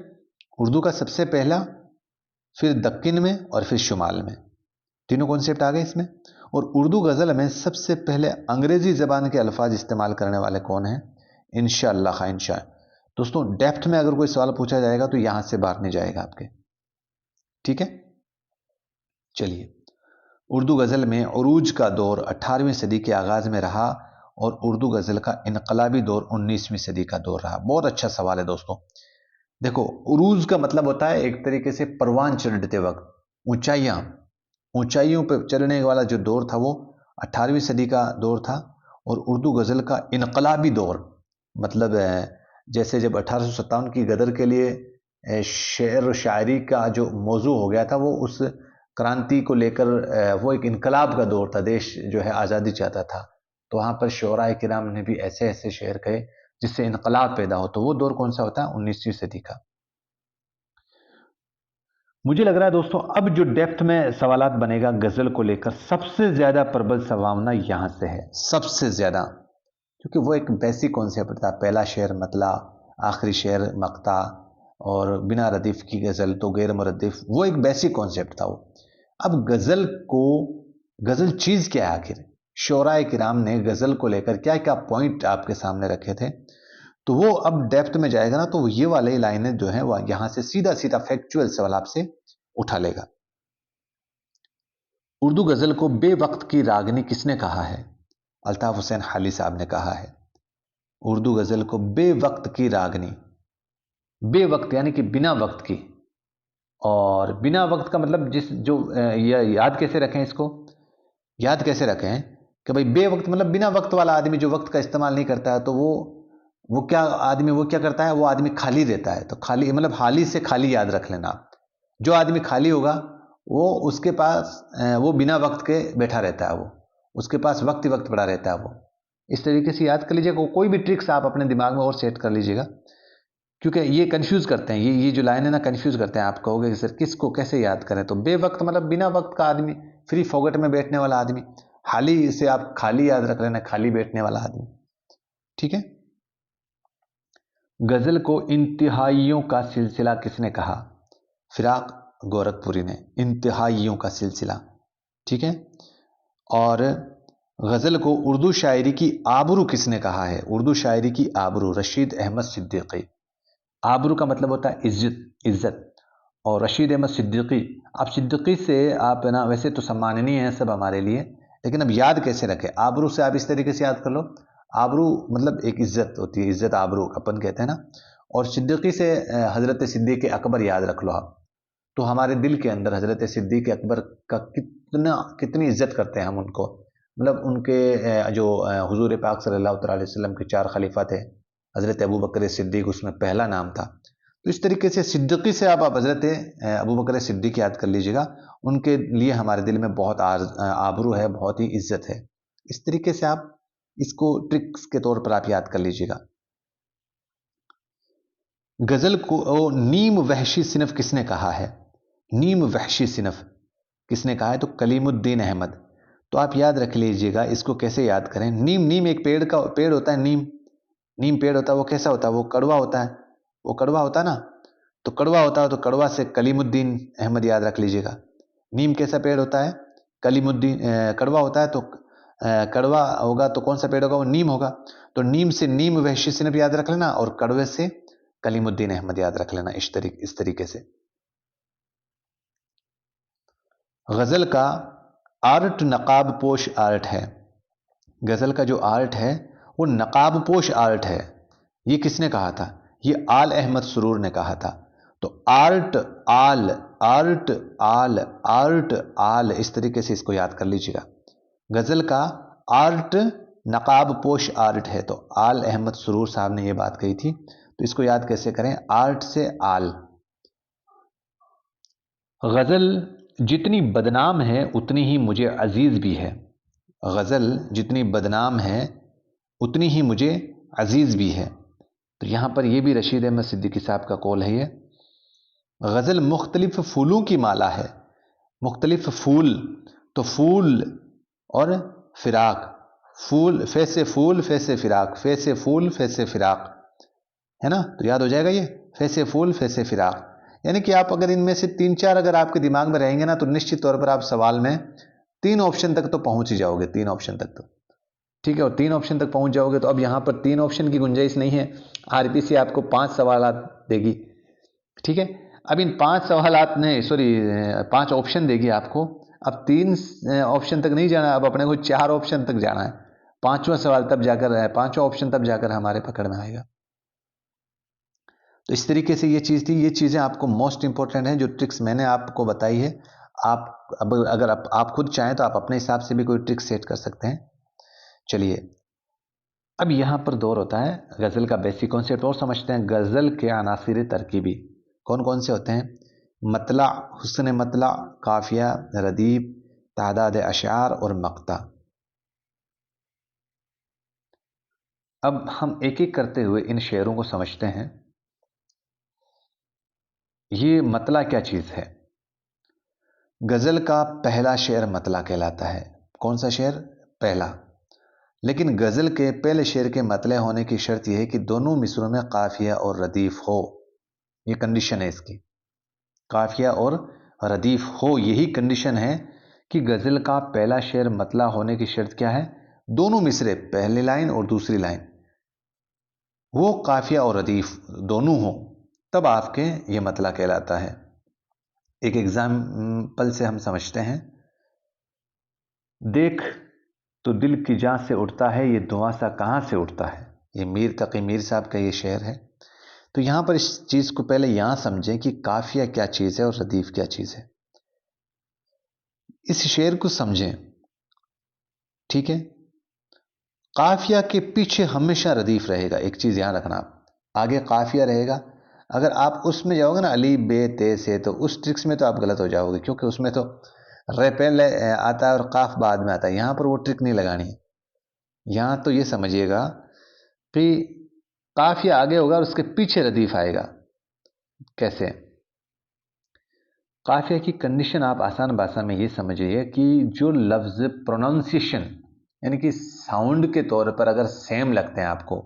उर्दू का सबसे पहला, फिर दक्किन में, और फिर शुमाल में, तीनों कॉन्सेप्ट आ गए इसमें। और उर्दू गज़ल में सबसे पहले अंग्रेज़ी ज़बान के अल्फाज इस्तेमाल करने वाले कौन हैं? इंशाअल्लाह खाइंशा। दोस्तों डेप्थ में अगर कोई सवाल पूछा जाएगा तो यहां से बाहर नहीं जाएगा आपके, ठीक है। चलिए, उर्दू गज़ल में उरूज का दौर 18वीं सदी के आगाज़ में रहा और उर्दू गज़ल का इनकलाबी दौर 19वीं सदी का दौर रहा। बहुत अच्छा सवाल है दोस्तों। देखो, उरूज का मतलब होता है एक तरीके से परवान चढ़ते वक्त, ऊंचाइयां, ऊंचाइयों पर चढ़ने वाला जो दौर था वो 18वीं सदी का दौर था। और उर्दू गज़ल का इनकलाबी दौर मतलब जैसे जब 1857 की गदर के लिए शेर और शायरी का जो मौजू हो गया था, वो उस क्रांति को लेकर वो एक इनकलाब का दौर था, देश जो है आज़ादी चाहता था। तो वहाँ पर शोराए किराम ने भी ऐसे ऐसे शेर कहे जिससे इनकलाब पैदा हो। तो वो दौर कौन सा होता है? 19वीं सदी का। मुझे लग रहा है दोस्तों अब जो डेप्थ में सवालात बनेगा गज़ल को लेकर, सबसे ज़्यादा प्रबल संभावना यहाँ से है, सबसे ज़्यादा, क्योंकि वो एक बेसिक कॉन्सेप्ट था। पहला शेर मतला, आखिरी शेर मक्ता, और बिना रदीफ की गज़ल तो गैर मुरद्दिफ, वो एक बेसिक कॉन्सेप्ट था वो। अब गज़ल चीज़ क्या है आखिर? शोराए किराम ने गज़ल को लेकर क्या क्या पॉइंट आपके सामने रखे थे, तो वो अब डेप्थ में जाएगा ना, तो ये वाली लाइनें जो है वह यहां से सीधा सीधा फैक्चुअल सवाल आपसे उठा लेगा। उर्दू गज़ल को बेवक्त की रागनी किसने कहा है? अल्ताफ हुसैन हाली साहब ने कहा है उर्दू गज़ल को बेवक्त की रागनी। बेवक्त यानी कि बिना वक्त की, और बिना वक्त का मतलब जिस जो याद कैसे रखें इसको? याद कैसे रखें कि भाई बेवक्त मतलब बिना वक्त वाला आदमी जो वक्त का इस्तेमाल नहीं करता है, तो वो क्या आदमी, वो क्या करता है, वो आदमी खाली रहता है। तो खाली मतलब हाली से खाली याद रख लेना आप। जो आदमी खाली होगा वो उसके पास वो बिना वक्त के बैठा रहता है, वो उसके पास वक्त ही वक्त पड़ा रहता है वो। इस तरीके से याद कर लीजिएगा। कोई भी ट्रिक्स आप अपने दिमाग में और सेट कर लीजिएगा, क्योंकि ये कंफ्यूज करते हैं, ये जो लाइन है ना कंफ्यूज करते हैं। आप कहोगे कि सर किसको कैसे याद करें, तो बेवक्त मतलब बिना वक्त का आदमी, फ्री फॉगट में बैठने वाला आदमी। हाली से आप खाली याद रख लेना, खाली बैठने वाला आदमी। ठीक है। गजल को इंतहाइयों का सिलसिला किसने कहा? फिराक गोरखपुरी ने, इंतहाइयों का सिलसिला। ठीक है। और गजल को उर्दू शायरी की आबरू किसने कहा है? उर्दू शायरी की आबरू रशीद अहमद सिद्दीकी। आबरू का मतलब होता है इज्जत, इज्जत। और रशीद अहमद सिद्दीकी, आप सिद्दीकी से आप ना वैसे तो सम्माननीय हैं सब हमारे लिए, लेकिन अब याद कैसे रखें? आबरू से आप इस तरीके से याद कर लो। आबरू मतलब एक इज्जत होती है, इज्जत आबरू अपन कहते हैं ना। और सिद्दीकी से हज़रत सिद्दीक अकबर याद रख लो आप। तो हमारे दिल के अंदर हज़रत सिद्दीक अकबर का कितनी इज्जत करते हैं हम उनको। मतलब उनके जो हुजूर पाक सल्लल्लाहु अलैहि वसल्लम के 4 खलीफा थे, हज़रत अबू बकर सिद्दीक उसमें पहला नाम था। तो इस तरीके से सिद्दीकी से आप हज़रत अबू बकर सिद्दीक याद कर लीजिएगा। उनके लिए हमारे दिल में बहुत आबरू है, बहुत ही इज्जत है। इस तरीके से आप इसको ट्रिक्स के तौर पर आप याद कर लीजिएगा। गजल को नीम वहशी सिनफ किसने कहा है? नीम वहशी सिनफ किसने कहा है? तो कलीमुद्दीन अहमद। तो आप याद रख लीजिएगा, इसको कैसे याद करें? नीम, नीम एक पेड़ होता है। नीम, नीम पेड़ होता है। वो कैसा होता है? वो कड़वा होता है। वो कड़वा होता है ना। तो कड़वा होता है, तो कड़वा से कलीमुद्दीन अहमद याद रख लीजिएगा। नीम कैसा पेड़ होता है? कलीमुद्दीन कड़वा होता है। तो कड़वा होगा तो कौन सा पेड़ होगा? वो नीम होगा। तो नीम से नीम वहशी सिनफ याद रख लेना, और कड़वे से कलीमुद्दीन अहमद याद रख लेना। इस तरीके से गजल का आर्ट नकाब पोश आर्ट है। गजल का जो आर्ट है वो नकाब पोश आर्ट है। ये किसने कहा था? ये आल अहमद सुरूर ने कहा था। तो आर्ट आल, आर्ट आल, आर्ट आल, इस तरीके से इसको याद कर लीजिएगा। गजल का आर्ट नकाब पोश आर्ट है। तो आल अहमद सुरूर साहब ने ये बात कही थी। तो इसको याद कैसे करें? आर्ट से आल। गजल जितनी बदनाम है उतनी ही मुझे अजीज भी है। गजल जितनी बदनाम है उतनी ही मुझे अजीज भी है। तो यहां पर यह भी रशीद अहमद सिद्दीकी साहब का कौल है। ये गजल मुख्तलिफ फूलों की माला है। मुख्तलिफ फूल, तो फूल और फिराक, फूल फैसे फूल फैसे फिराक, फैसे फूल फैसे फिराक, है ना। तो याद हो जाएगा ये, फैसे फूल फैसे फिराक। यानी कि आप अगर इनमें से 3-4 अगर आपके दिमाग में रहेंगे ना, तो निश्चित तौर पर आप सवाल में 3 ऑप्शन तक तो पहुंच ही जाओगे। 3 ऑप्शन तक तो ठीक है। और 3 ऑप्शन तक पहुंच जाओगे तो अब यहां पर 3 ऑप्शन की गुंजाइश नहीं है। आरपीसी आपको 5 सवाल देगी। ठीक है। अब इन 5 सवाल ने सॉरी 5 ऑप्शन देगी आपको। अब 3 ऑप्शन तक नहीं जाना, अब अपने को 4 ऑप्शन तक जाना है। 5वां सवाल तब जाकर, 5वां ऑप्शन तब जाकर हमारे पकड़ में आएगा। तो इस तरीके से ये चीज़ थी। ये चीज़ें आपको मोस्ट इंपॉर्टेंट हैं, जो ट्रिक्स मैंने आपको बताई है। आप अब अगर आप खुद चाहें तो आप अपने हिसाब से भी कोई ट्रिक्स सेट कर सकते हैं। चलिए, अब यहाँ पर दौर होता है गज़ल का बेसिक कॉन्सेप्ट और समझते हैं। गज़ल के अनासिर तरकीबी कौन कौन से होते हैं? मतला, हुस्न मतला, काफिया, रदीफ, तादाद अशार और मक्ता। अब हम एक एक करते हुए इन शेरों को समझते हैं। ये मतला क्या चीज़ है? गज़ल का पहला शेर मतला कहलाता है। कौन सा शेर? पहला। लेकिन गज़ल के पहले शेर के मतले होने की शर्त यह है कि दोनों मिसरों में काफिया और रदीफ हो। ये कंडीशन है इसकी, काफिया और रदीफ हो, यही कंडीशन है कि गजल का पहला शेर मतला होने की शर्त क्या है, दोनों मिसरे, पहली लाइन और दूसरी लाइन, वो काफिया और रदीफ दोनों हो, तब आपके ये मतला कहलाता है। एक एग्जाम्पल से हम समझते हैं। देख तो दिल की जान से उठता है, ये धुआं सा कहां से उठता है। ये मीर तकी मीर साहब का ये शेर है। तो यहां पर इस चीज को पहले यहां समझें कि काफिया क्या चीज है और रदीफ क्या चीज है। इस शेर को समझें, ठीक है। काफिया के पीछे हमेशा रदीफ रहेगा, एक चीज ध्यान रखना आप, आगे काफिया रहेगा। अगर आप उसमें जाओगे ना, अली बे ते से, तो उस ट्रिक्स में तो आप गलत हो जाओगे, क्योंकि उसमें तो रे पहले आता है और काफ बाद में आता है। यहां पर वो ट्रिक नहीं लगानी है। यहां तो ये समझिएगा कि काफिया आगे होगा और उसके पीछे रदीफ आएगा। कैसे? काफिया की कंडीशन आप आसान भाषा में ये समझिए कि जो लफ्ज प्रोनाउंसिएशन, यानी कि साउंड के तौर पर अगर सेम लगते हैं आपको,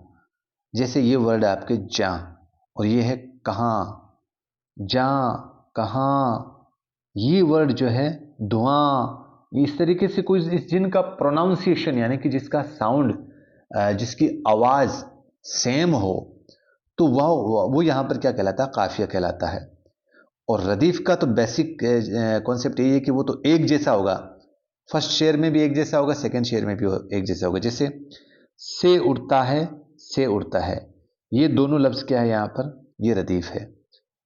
जैसे ये वर्ड है आपके जा और ये है कहां, जा कहां, ये वर्ड जो है धुआं, इस तरीके से कोई इस जिनका प्रोनाउंसिएशन यानी कि जिसका साउंड, जिसकी आवाज सेम हो, तो वो यहां पर क्या कहलाता है, काफिया कहलाता है। और रदीफ का तो बेसिक कॉन्सेप्ट यही है कि वो तो एक जैसा होगा, फर्स्ट शेयर में भी एक जैसा होगा, सेकंड शेयर में भी एक जैसा होगा। जैसे से उड़ता है, से उड़ता है, ये दोनों लफ्ज क्या है यहां पर, ये रदीफ है।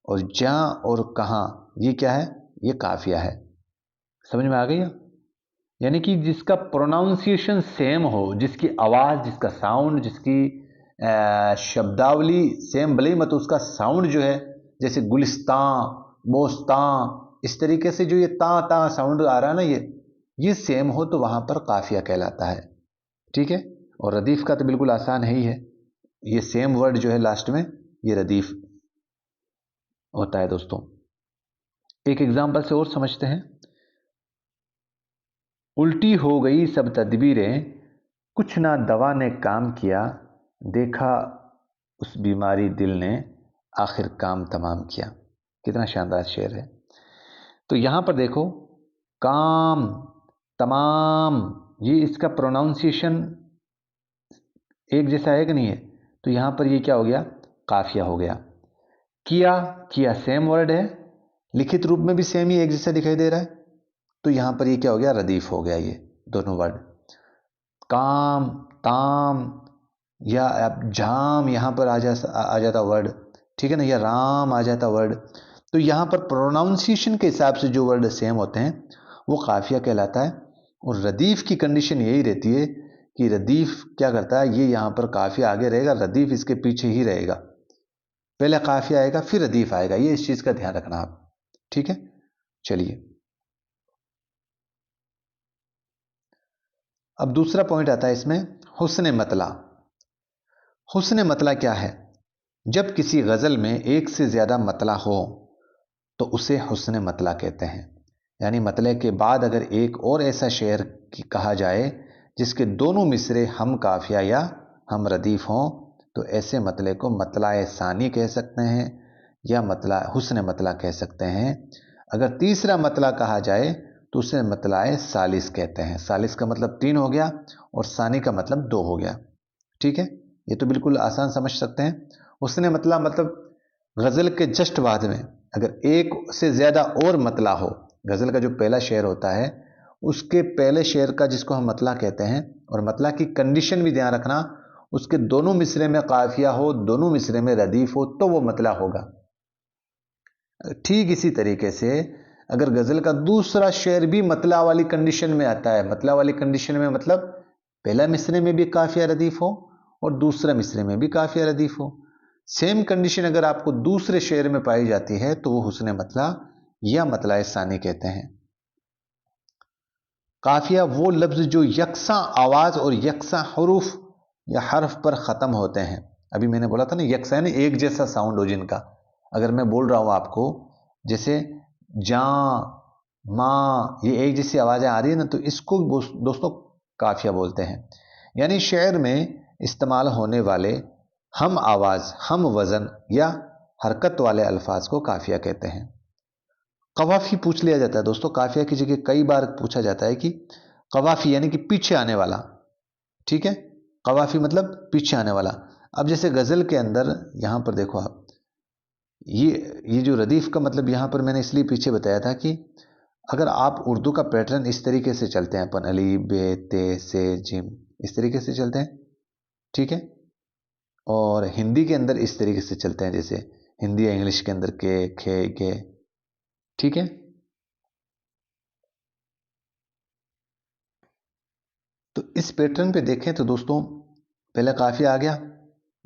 और जा और कहां, ये क्या है, ये काफिया है। समझ में आ गई? यानी कि जिसका प्रोनाउंसिएशन सेम हो, जिसकी आवाज, जिसका साउंड, जिसकी शब्दावली सेम, भले ही मत उसका साउंड जो है, जैसे गुलिस्तान, बोस्तान, इस तरीके से जो ये ता ता साउंड आ रहा है ना, ये सेम हो, तो वहां पर काफिया कहलाता है। ठीक है। और रदीफ का तो बिल्कुल आसान है ही है, ये सेम वर्ड जो है लास्ट में, ये रदीफ होता है। दोस्तों एक एग्जांपल से और समझते हैं। उल्टी हो गई सब तदबीरें, कुछ ना दवा ने काम किया, देखा उस बीमारी दिल ने, आखिर काम तमाम किया। कितना शानदार शेर है। तो यहां पर देखो, काम तमाम, ये इसका प्रोनाउंसिएशन एक जैसा है कि नहीं है, तो यहां पर ये क्या हो गया, काफिया हो गया। किया, किया सेम वर्ड है, लिखित रूप में भी सेम ही एक जैसा दिखाई दे रहा है, तो यहां पर ये क्या हो गया, रदीफ हो गया ये दोनों वर्ड। काम, ताम, या जाम यहां पर आ जाता वर्ड, ठीक है ना, या राम आ जाता वर्ड। तो यहां पर प्रोनाउंसिएशन के हिसाब से जो वर्ड सेम होते हैं वो काफिया कहलाता है। और रदीफ की कंडीशन यही रहती है कि रदीफ क्या करता है, ये यहां पर काफिया आगे रहेगा, रदीफ इसके पीछे ही रहेगा, पहले काफिया आएगा फिर रदीफ आएगा, ये इस चीज का ध्यान रखना आप। ठीक है, चलिए अब दूसरा पॉइंट आता है इसमें, हुस्न मतला। हुस्न मतला क्या है? जब किसी गजल में एक से ज्यादा मतला हो तो उसे हुस्न मतला कहते हैं। यानी मतले के बाद अगर एक और ऐसा शेर कहा जाए जिसके दोनों मिसरे हम काफिया या हम रदीफ हों, तो ऐसे मतले को मतला सानी कह सकते हैं या मतला हुस्न मतला कह सकते हैं। अगर तीसरा मतला कहा जाए तो उसे मतला सालिस कहते हैं। सालिस का मतलब 3 हो गया और सानी का मतलब 2 हो गया। ठीक है, ये तो बिल्कुल आसान समझ सकते हैं। हुस्न मतला मतलब गजल के जस्ट बाद में अगर एक से ज्यादा और मतला हो, गजल का जो पहला शेर होता है उसके पहले शेर का जिसको हम मतला कहते हैं, और मतला की कंडीशन भी ध्यान रखना, उसके दोनों मिसरे में काफिया हो, दोनों मिसरे में रदीफ हो, तो वो मतला होगा। ठीक इसी तरीके से अगर गजल का दूसरा शेर भी मतला वाली कंडीशन में आता है, मतला वाली कंडीशन में मतलब पहला मिसरे में भी काफिया रदीफ हो और दूसरा मिसरे में भी काफिया रदीफ हो, सेम कंडीशन अगर आपको दूसरे शेर में पाई जाती है तो वो हुस्न मतला या मतला सानी कहते हैं। काफिया वो लफ्ज जो यकसा आवाज और यकसा हरूफ या हर्फ पर खत्म होते हैं। अभी मैंने बोला था ना, यकसा है ना, एक जैसा साउंड हो जिनका। अगर मैं बोल रहा हूं आपको जैसे जा, मां, ये एक जैसी आवाजें आ रही है ना, तो इसको दोस्तों काफिया बोलते हैं। यानी शेर में इस्तेमाल होने वाले हम आवाज, हम वजन या हरकत वाले अल्फाज को काफिया कहते हैं। कवाफी पूछ लिया जाता है दोस्तों, काफिया की जगह कई बार पूछा जाता है कि कवाफी यानी कि पीछे आने वाला। ठीक है, कवाफी मतलब पीछे आने वाला। अब जैसे गजल के अंदर यहां पर देखो आप, ये जो रदीफ का मतलब यहां पर मैंने इसलिए पीछे बताया था कि अगर आप उर्दू का पैटर्न इस तरीके से चलते हैं, अपन अली बे ते से जिम इस तरीके से चलते हैं, ठीक है, और हिंदी के अंदर इस तरीके से चलते हैं, जैसे हिंदी या इंग्लिश के अंदर के खे के, ठीक है। तो इस पैटर्न पे देखें तो दोस्तों पहले काफिया आ गया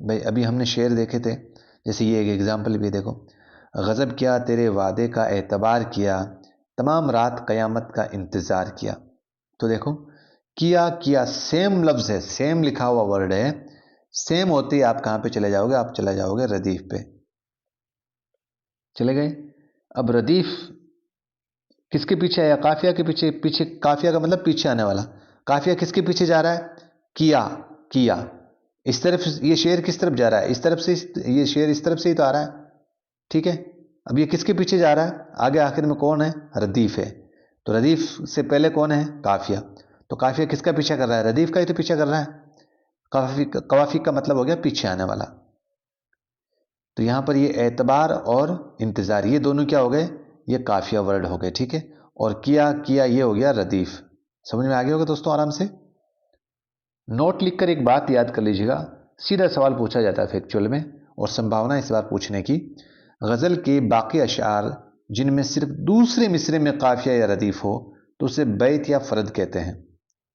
भाई, अभी हमने शेर देखे थे, जैसे ये एक एग्जाम्पल भी देखो, गजब किया तेरे वादे का एतबार किया, तमाम रात कयामत का इंतजार किया। तो देखो किया सेम लफ्ज है, सेम लिखा हुआ वर्ड है, सेम होते ही आप कहां पे चले जाओगे, आप चले जाओगे रदीफ पे, चले गए। अब रदीफ किसके पीछे है, या काफिया के पीछे, पीछे काफिया का मतलब पीछे आने वाला, काफिया किसके पीछे जा रहा है, किया किया, इस तरफ ये शेर किस तरफ जा रहा है, इस तरफ से, ये शेर इस तरफ से ही तो आ रहा है, ठीक है। अब ये किसके पीछे जा रहा है, आगे आखिर में कौन है, रदीफ है, तो रदीफ से पहले कौन है, काफिया, तो काफिया किसका पीछा कर रहा है, रदीफ का ही तो पीछा कर रहा है। कवाफी का मतलब हो गया पीछे आने वाला। तो यहां पर ये एतबार और इंतजार ये दोनों क्या हो गए, ये काफिया वर्ड हो गए, ठीक है। और किया किया ये हो गया रदीफ। समझ में आ गया होगा दोस्तों आराम से। नोट लिखकर एक बात याद कर लीजिएगा, सीधा सवाल पूछा जाता है फैक्चुअल में, और संभावना इस बार पूछने की, गजल के बाकी अशार जिनमें सिर्फ दूसरे मिसरे में काफिया या रदीफ हो तो उसे बैत या फरद कहते हैं।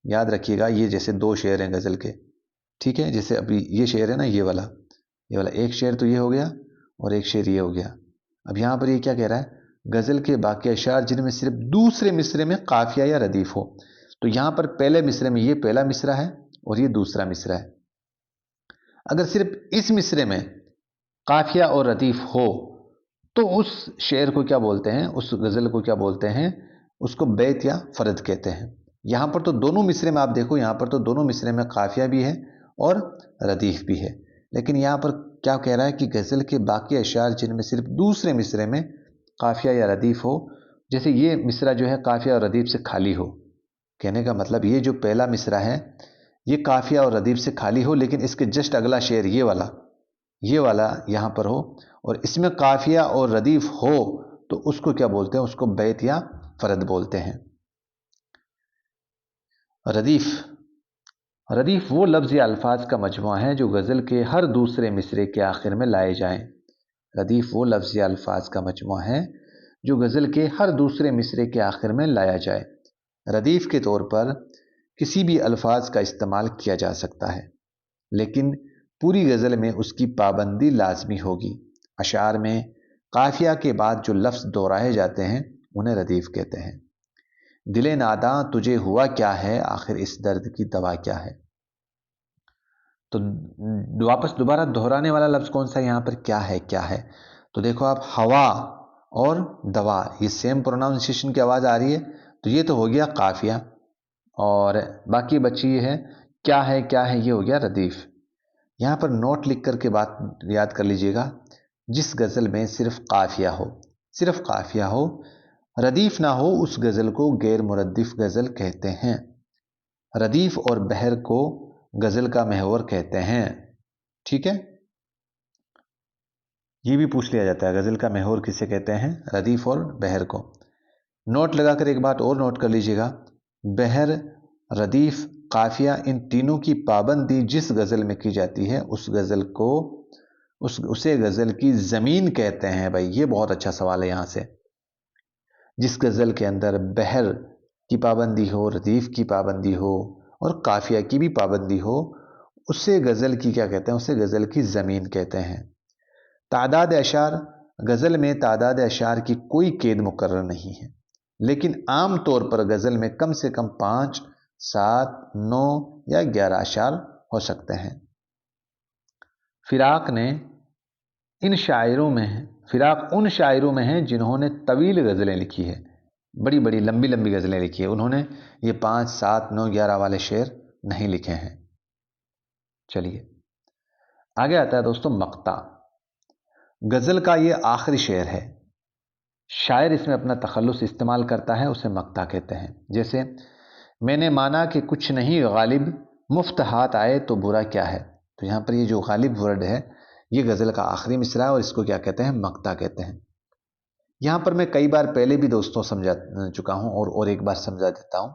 याद रखिएगा, ये जैसे दो शेर हैं गजल के, ठीक है, जैसे अभी ये शेर है ना, ये वाला एक शेर तो ये हो गया, और एक शेर ये हो गया। अब यहां पर ये क्या कह रहा है, गजल के बाकी अशार जिनमें सिर्फ दूसरे मिसरे में काफिया या रदीफ हो, तो यहां पर पहले मिसरे में ये पहला मिसरा है और ये दूसरा मिसरा है। अगर सिर्फ इस मिसरे में काफिया और रदीफ हो तो उस शेर को क्या बोलते हैं, उस गजल को क्या बोलते हैं, उसको बैत या फरद कहते हैं। यहां पर तो दोनों मिसरे में आप देखो, यहां पर तो दोनों मिसरे में काफिया भी है और रदीफ भी है, लेकिन यहां पर क्या कह रहा है कि गजल के बाकी अशार जिनमें सिर्फ दूसरे मिसरे में काफिया या रदीफ हो, जैसे ये मिसरा जो है काफिया और रदीफ से खाली हो, कहने का मतलब ये जो पहला मिसरा है ये काफिया और रदीफ से खाली हो, लेकिन इसके जस्ट अगला शेर ये वाला यहां पर हो और इसमें काफिया और रदीफ हो, तो उसको क्या बोलते हैं, उसको बैत या फरद बोलते हैं। रदीफ, रदीफ वो लफ्ज़ या अल्फाज का मजमुआ है जो गज़ल के हर दूसरे मिसरे के आखिर में लाए जाएं। रदीफ वो लफ्ज़ या अल्फाज का मजमुआ है जो गज़ल के हर दूसरे मिसरे के आखिर में लाया जाए। रदीफ के तौर पर किसी भी अल्फाज का इस्तेमाल किया जा सकता है, लेकिन पूरी गज़ल में उसकी पाबंदी लाजमी होगी। अशार में काफिया के बाद जो लफ्ज़ दोहराए जाते हैं उन्हें रदीफ कहते हैं। दिले नादा तुझे हुआ क्या है, आखिर इस दर्द की दवा क्या है। तो वापस दोबारा दोहराने वाला लफ्ज़ कौन सा, यहाँ पर क्या है, क्या है, तो देखो आप, हवा और दवा ये सेम प्रोनाउंसिएशन की आवाज़ आ रही है, तो ये तो हो गया काफिया, और बाकी बची है क्या है, क्या है, ये हो गया रदीफ। यहाँ पर नोट लिख करके बात याद कर लीजिएगा, जिस गज़ल में सिर्फ काफिया हो, रदीफ ना हो, उस गज़ल को गैर मुरद्दिफ गज़ल कहते हैं। रदीफ और बहर को गज़ल का महवर कहते हैं, ठीक है। ये भी पूछ लिया जाता है, गज़ल का महवर किसे कहते हैं, रदीफ और बहर को। नोट लगाकर एक बात और नोट कर लीजिएगा, बहर, रदीफ, काफिया, इन तीनों की पाबंदी जिस गज़ल में की जाती है उस गज़ल को उसे गज़ल की ज़मीन कहते हैं। भाई ये बहुत अच्छा सवाल है यहाँ से, जिस गज़ल के अंदर बहर की पाबंदी हो, रदीफ की पाबंदी हो और काफिया की भी पाबंदी हो, उसे गज़ल की क्या कहते हैं, उसे गज़ल की ज़मीन कहते हैं। तादाद अशार, गज़ल में तादाद अशार की कोई कैद मुकर्रर नहीं है, लेकिन आम तौर पर गज़ल में कम से कम 5, 7, 9 या 11 अशार हो सकते हैं। फिराक ने इन शायरों में है, फिराक उन शायरों में है जिन्होंने तवील गज़लें लिखी है, बड़ी बड़ी लंबी लंबी गज़लें लिखी है, उन्होंने ये 5, 7, 9, 11 वाले शेर नहीं लिखे हैं। चलिए आगे आता है दोस्तों मक्ता। गज़ल का ये आखिरी शेर है। शायर इसमें अपना तखल्लुस इस्तेमाल करता है, उसे मक्ता कहते हैं। जैसे मैंने माना कि कुछ नहीं गालिब, मुफ्त हाथ आए तो बुरा क्या है। तो यहाँ पर ये जो गालिब वर्ड है, ये गज़ल का आखिरी मिसरा है और इसको क्या कहते हैं, मक्ता कहते हैं। यहाँ पर मैं कई बार पहले भी दोस्तों समझा चुका हूँ और एक बार समझा देता हूँ,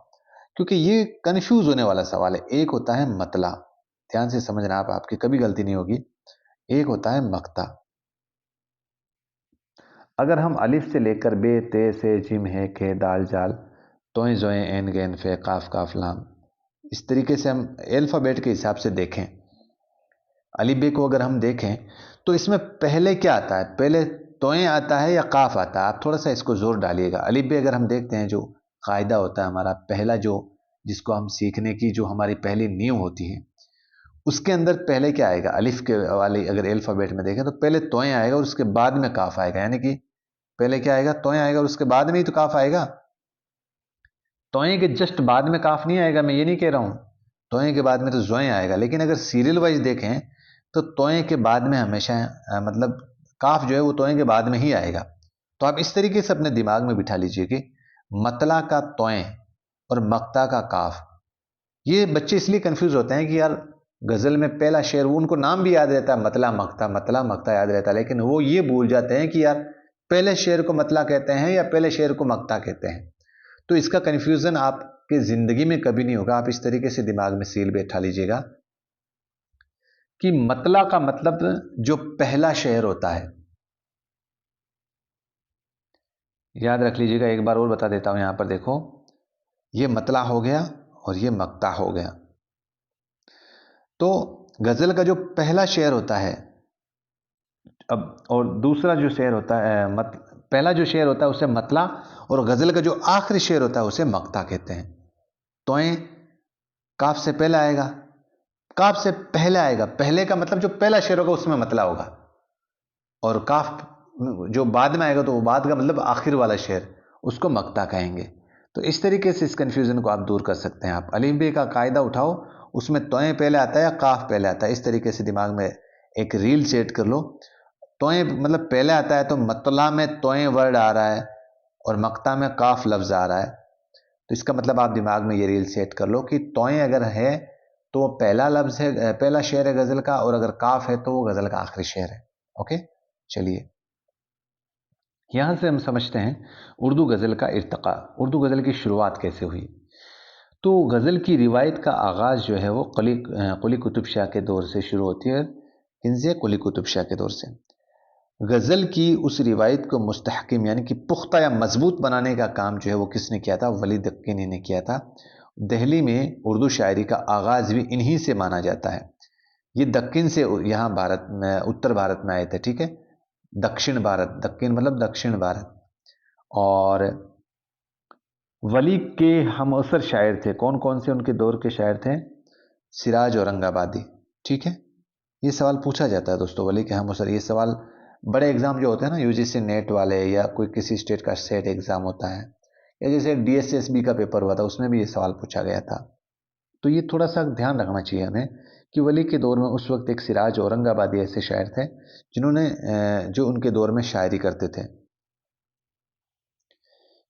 क्योंकि ये कन्फ्यूज होने वाला सवाल है। एक होता है मतला, ध्यान से समझना आप, आपकी कभी गलती नहीं होगी। एक होता है मक्ता। अगर हम अलिफ से लेकर बे ते से जिम है के दाल जाल तोय जोए एन गैन फे काफ काफ लाम, इस तरीके से हम अल्फ़ाबेट के हिसाब से देखें, अलिफ बे को अगर हम देखें तो इसमें पहले क्या आता है, पहले तोय आता है या काफ आता है। आप थोड़ा सा इसको जोर डालिएगा। अलिफ बे अगर हम देखते हैं, जो कायदा होता है हमारा पहला, जो जिसको हम सीखने की जो हमारी पहली नींव होती है, उसके अंदर पहले क्या आएगा, अलिफ के वाली अगर अल्फ़ाबेट में देखें तो पहले तोय आएगा और उसके बाद में काफ आएगा। यानी कि पहले क्या आएगा, तोय आएगा और उसके बाद में ही तो काफ आएगा। तोय के जस्ट बाद में काफ नहीं आएगा, मैं ये नहीं कह रहा हूं। तोय के बाद में तो जोय आएगा, लेकिन अगर सीरियल वाइज देखें तो तोय के बाद में हमेशा मतलब काफ जो है वो तोय के बाद में ही आएगा। तो आप इस तरीके से अपने दिमाग में बिठा लीजिए कि मतला का तोय और मक्ता का काफ। ये बच्चे इसलिए कंफ्यूज होते हैं कि यार गजल में पहला शेर, वो उनको नाम भी याद रहता है, मतला मक्ता याद रहता है, लेकिन वो ये भूल जाते हैं कि यार पहले शेर को मतला कहते हैं या पहले शेर को मक्ता कहते हैं। तो इसका कंफ्यूजन आपके जिंदगी में कभी नहीं होगा। आप इस तरीके से दिमाग में सील बैठा लीजिएगा कि मतला का मतलब जो पहला शेर होता है। याद रख लीजिएगा, एक बार और बता देता हूं, यहां पर देखो, ये मतला हो गया और ये मक्ता हो गया। तो गजल का जो पहला शेर होता है, अब और दूसरा जो शेर होता है पहला जो शेर होता है उसे मतला, और गजल का जो आखिरी शेर होता है उसे मक्ता कहते हैं। तोए काफ से पहले आएगा, काफ से पहले आएगा, पहले का मतलब जो पहला शेर होगा उसमें मतला होगा, और काफ जो बाद में आएगा तो वो बाद का मतलब आखिर वाला शेर, उसको मक्ता कहेंगे। तो इस तरीके से इस कंफ्यूजन को आप दूर कर सकते हैं। आप अलीफ बे का कायदा उठाओ, उसमें तोय पहले आता है या काफ पहले आता है, इस तरीके से दिमाग में एक रील सेट कर लो। तोय मतलब पहले आता है तो मतला में तोय वर्ड आ रहा है और मक्ता में काफ लफ्ज आ रहा है। तो इसका मतलब आप दिमाग में ये रील सेट कर लो कि तोय अगर है तो वो पहला लफ्ज है, पहला शेर है गजल का, और अगर काफ है तो वो गजल का आखिरी शेर है। ओके, चलिए यहां से हम समझते हैं उर्दू गजल का इर्तका, उर्दू गजल की शुरुआत कैसे हुई। तो गजल की रिवायत का आगाज जो है वो कुली कुतुब शाह के दौर से शुरू होती है। किनसे? कुली कुतुब शाह के दौर से। गजल की उस रिवायत को मुस्तहकिम यानी कि पुख्ता या मजबूत बनाने का काम जो है वो किसने किया था? वली दक्किनी ने किया था। दिल्ली में उर्दू शायरी का आगाज भी इन्हीं से माना जाता है। ये दक्किन से यहाँ भारत में, उत्तर भारत में आए थे, ठीक है। दक्षिण भारत, दक्किन मतलब दक्षिण भारत। और वली के हम असर शायर थे, कौन कौन से उनके दौर के शायर थे? सिराज औरंगाबादी, ठीक है। ये सवाल पूछा जाता है दोस्तों, वली के हम असर। ये सवाल बड़े एग्जाम जो होते हैं ना, यूजीसी नेट वाले या कोई किसी स्टेट का सेट एग्जाम होता है, या जैसे डीएसएसबी का पेपर हुआ था उसमें भी ये सवाल पूछा गया था। तो ये थोड़ा सा ध्यान रखना चाहिए हमें कि वली के दौर में उस वक्त एक सिराज औरंगाबादी ऐसे शायर थे जिन्होंने जो उनके दौर में शायरी करते थे।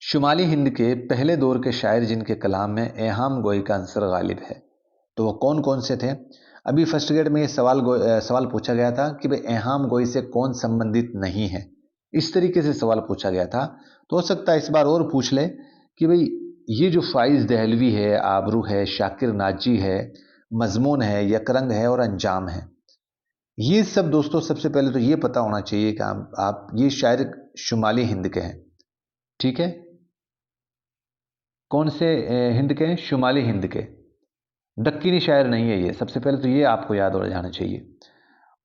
शुमाली हिंद के पहले दौर के शायर जिनके कलाम में एहाम गोई का अंसर गालिब है, तो वो कौन कौन से थे? अभी फर्स्ट ग्रेड में ये सवाल पूछा गया था कि भाई एहाम गोई से कौन संबंधित नहीं है, इस तरीके से सवाल पूछा गया था। तो हो सकता है इस बार और पूछ ले कि भाई ये जो फाइज दहलवी है, आबरू है, शाकिर नाजी है, मजमून है, यकरंग है और अंजाम है, ये सब दोस्तों सबसे पहले तो ये पता होना चाहिए कि आप ये शायर शुमाली हिंद के हैं, ठीक है। कौन से हिंद के हैं? शुमाली हिंद के, दक्किनी शायर नहीं है ये। सबसे पहले तो ये आपको याद हो जाना चाहिए।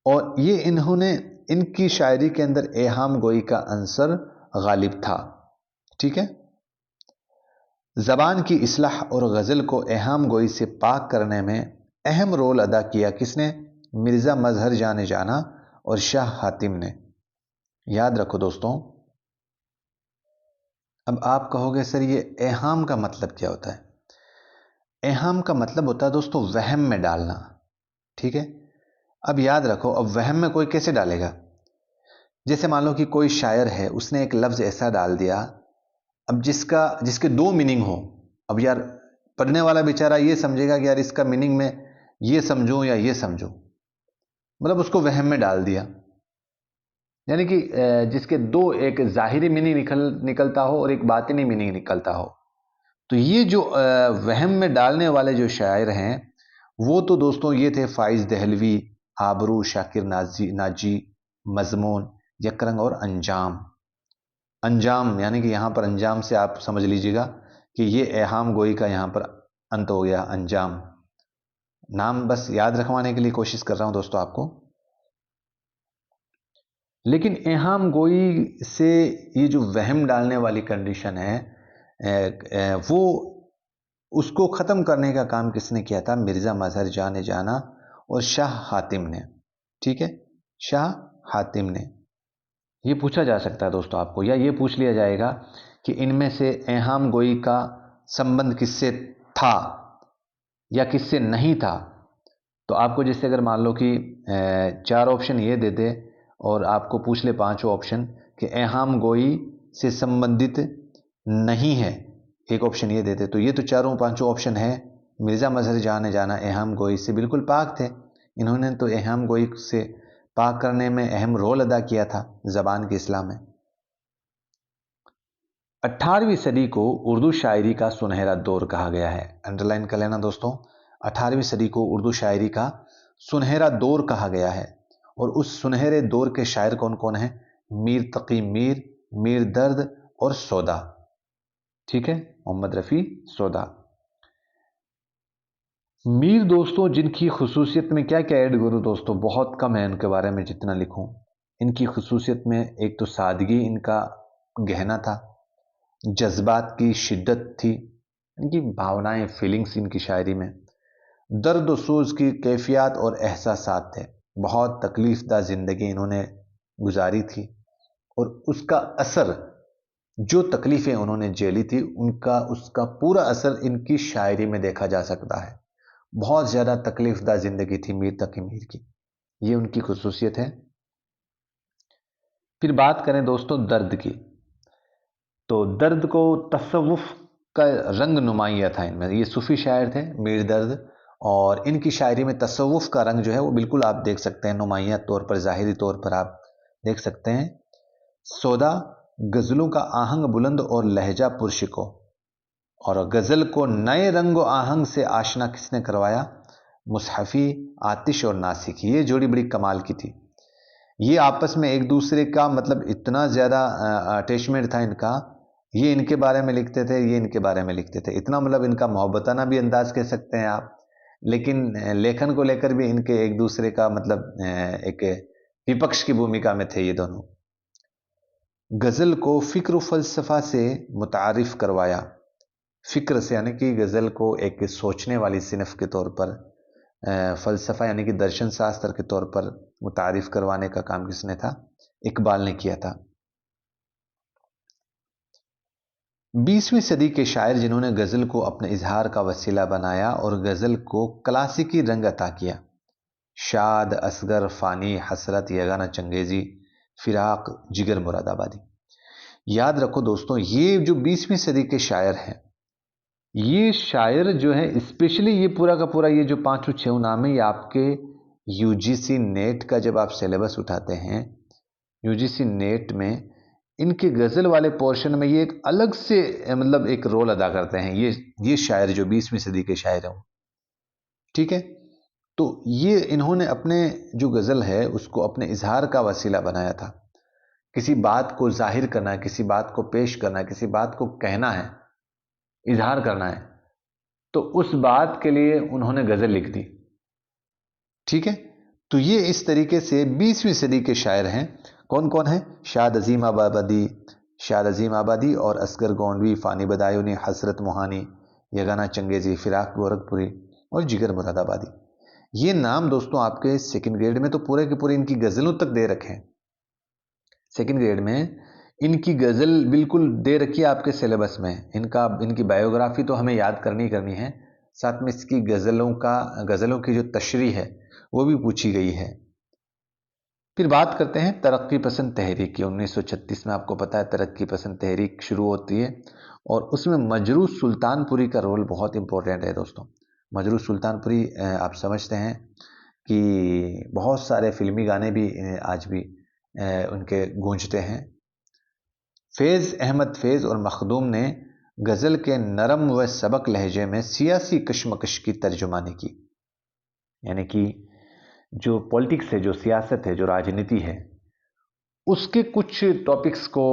और ये इन्होंने, इनकी शायरी के अंदर एहाम गोई का अंसर गालिब था, ठीक है। जबान की इस्लाह और गज़ल को एहाम गोई से पाक करने में अहम रोल अदा किया किसने? मिर्ज़ा मजहर जाने जाना और शाह हातिम ने। याद रखो दोस्तों। अब आप कहोगे सर ये एहाम का मतलब क्या होता है? एहाम का मतलब होता है दोस्तों वहम में डालना, ठीक है। अब याद रखो, अब वहम में कोई कैसे डालेगा? जैसे मान लो कि कोई शायर है, उसने एक लफ्ज ऐसा डाल दिया, अब जिसके दो मीनिंग हो। अब यार पढ़ने वाला बेचारा ये समझेगा कि यार इसका मीनिंग में ये समझूं या ये समझूं, मतलब उसको वहम में डाल दिया। यानी कि जिसके दो, एक जाहिरी मीनिंग निकलता हो और एक बातिनी मीनिंग निकलता हो। तो ये जो वहम में डालने वाले जो शायर हैं, वो तो दोस्तों ये थे फाइज दहलवी, आबरू, शाकिर नाजी, मजमून, यकरंग और अंजाम। अंजाम यानी कि यहां पर अंजाम से आप समझ लीजिएगा कि ये एहाम गोई का यहां पर अंत हो गया, अंजाम। नाम बस याद रखवाने के लिए कोशिश कर रहा हूं दोस्तों आपको। लेकिन एहाम गोई से ये जो वहम डालने वाली कंडीशन है, वो उसको ख़त्म करने का काम किसने किया था? मिर्ज़ा मजहर जान ने जाना और शाह हातिम ने। ठीक है, शाह हातिम ने। ये पूछा जा सकता है दोस्तों आपको, या ये पूछ लिया जाएगा कि इनमें से एहाम गोई का संबंध किससे था या किससे नहीं था। तो आपको जैसे अगर मान लो कि चार ऑप्शन ये दे दे और आपको पूछ ले पांचों ऑप्शन कि एहाम गोई से संबंधित नहीं है, एक ऑप्शन ये देते, तो ये तो चारों पांचों ऑप्शन है। मिर्ज़ा मजहर जान ने जाना एहाम गोई से बिल्कुल पाक थे। इन्होंने तो एहाम गोई से पाक करने में अहम रोल अदा किया था ज़बान के इस्लाह में। 18वीं सदी को उर्दू शायरी का सुनहरा दौर कहा गया है। अंडरलाइन कर लेना दोस्तों, 18वीं सदी को उर्दू शायरी का सुनहरा दौर कहा गया है। और उस सुनहरे दौर के शायर कौन कौन हैं? मीर तकी मीर, मीर दर्द और सौदा। ठीक है, मोहम्मद रफ़ी सौदा। मीर दोस्तों जिनकी खसूसियत में क्या क्या ऐड करूँ दोस्तों, बहुत कम है इनके बारे में जितना लिखूं। इनकी खसूसियत में एक तो सादगी इनका गहना था, जज्बात की शिद्दत थी, इनकी भावनाएं, फीलिंग्स इनकी शायरी में, दर्द व सूज की कैफियत और एहसासात थे। बहुत तकलीफदा ज़िंदगी इन्होंने गुजारी थी और उसका असर, जो तकलीफ़ें उन्होंने झेली थी उनका, उसका पूरा असर इनकी शायरी में देखा जा सकता है। बहुत ज़्यादा तकलीफदा ज़िंदगी थी मीर तकी मीर की, ये उनकी खसूसियत है। फिर बात करें दोस्तों दर्द की, तो दर्द को तसव्वुफ़ का रंग नुमाइया था इनमें। ये सूफ़ी शायर थे मीर दर्द, और इनकी शायरी में तसव्वुफ़ का रंग जो है वो बिल्कुल आप देख सकते हैं, नुमाइया तौर पर, ज़ाहिरी तौर पर आप देख सकते हैं। सौदा, गज़लों का आहंग बुलंद और लहजा पुरशिको, और गज़ल को नए रंग व आहंग से आशना किसने करवाया? मुसहफ़ी, आतिश और नासिक। ये जोड़ी बड़ी कमाल की थी। ये आपस में एक दूसरे का मतलब इतना ज़्यादा अटैचमेंट था इनका, ये इनके बारे में लिखते थे, ये इनके बारे में लिखते थे। इतना मतलब इनका मोहब्बताना भी अंदाज कह सकते हैं आप, लेकिन लेखन को लेकर भी इनके एक दूसरे का मतलब एक विपक्ष की भूमिका में थे ये दोनों। गज़ल को फ़िक्र फ़लसफ़ा से मुतारिफ़ करवाया। फ़िक्र से यानी कि गज़ल को एक सोचने वाली सिनफ़ के तौर पर, फ़लसफ़ा यानी कि दर्शन शास्त्र के तौर पर मुतारिफ़ करवाने का काम किसने था? इकबाल ने किया था। 20वीं सदी के शायर जिन्होंने गज़ल को अपने इज़हार का वसीला बनाया और गज़ल को क्लासिकी रंग अता किया। शाद, असगर, फ़ानी, हसरत, यगाना चंगेज़ी, फ़िराक़, जिगर मुरादाबादी। याद रखो दोस्तों, ये जो 20वीं सदी के शायर हैं, ये शायर जो है स्पेशली ये पूरा का पूरा, ये जो पांचों छह नाम है, ये आपके यूजीसी नेट का जब आप सिलेबस उठाते हैं, यूजीसी नेट में इनके गज़ल वाले पोर्शन में ये एक अलग से मतलब एक रोल अदा करते हैं ये शायर जो 20वीं सदी के शायर हैं। ठीक है, तो ये इन्होंने अपने जो गज़ल है उसको अपने इजहार का वसीला बनाया था। किसी बात को जाहिर करना है, किसी बात को पेश करना है, किसी बात को कहना है, इजहार करना है, तो उस बात के लिए उन्होंने गज़ल लिख दी। ठीक है, तो ये इस तरीके से 20वीं सदी के शायर हैं। कौन कौन है? शाद अजीम आबादी, शाद अजीम आबादी और असगर गोंडवी, फ़ानी बदायूनी, हसरत मोहानी, यगाना चंगेज़ी, फ़िराक़ गोरखपुरी और जिगर मुरादाबादी। ये नाम दोस्तों आपके सेकंड ग्रेड में तो पूरे के पूरे इनकी गज़लों तक दे रखे हैं। सेकंड ग्रेड में इनकी गज़ल बिल्कुल दे रखी है आपके सिलेबस में। इनकी बायोग्राफी तो हमें याद करनी है, साथ में इसकी गज़लों की जो तशरीह है वो भी पूछी गई है। फिर बात करते हैं तरक्की पसंद तहरीक की। 1936 में आपको पता है तरक्की पसंद तहरीक शुरू होती है और उसमें मजरू सुल्तानपुरी का रोल बहुत इंपॉर्टेंट है दोस्तों। मजरू सुल्तानपुरी आप समझते हैं कि बहुत सारे फिल्मी गाने भी आज भी उनके गूंजते हैं। फैज़ अहमद फैज़ और मखदूम ने गज़ल के नरम व सबक लहजे में सियासी कशमकश की तर्जुमानी की, यानी कि जो पॉलिटिक्स है, जो सियासत है, जो राजनीति है, उसके कुछ टॉपिक्स को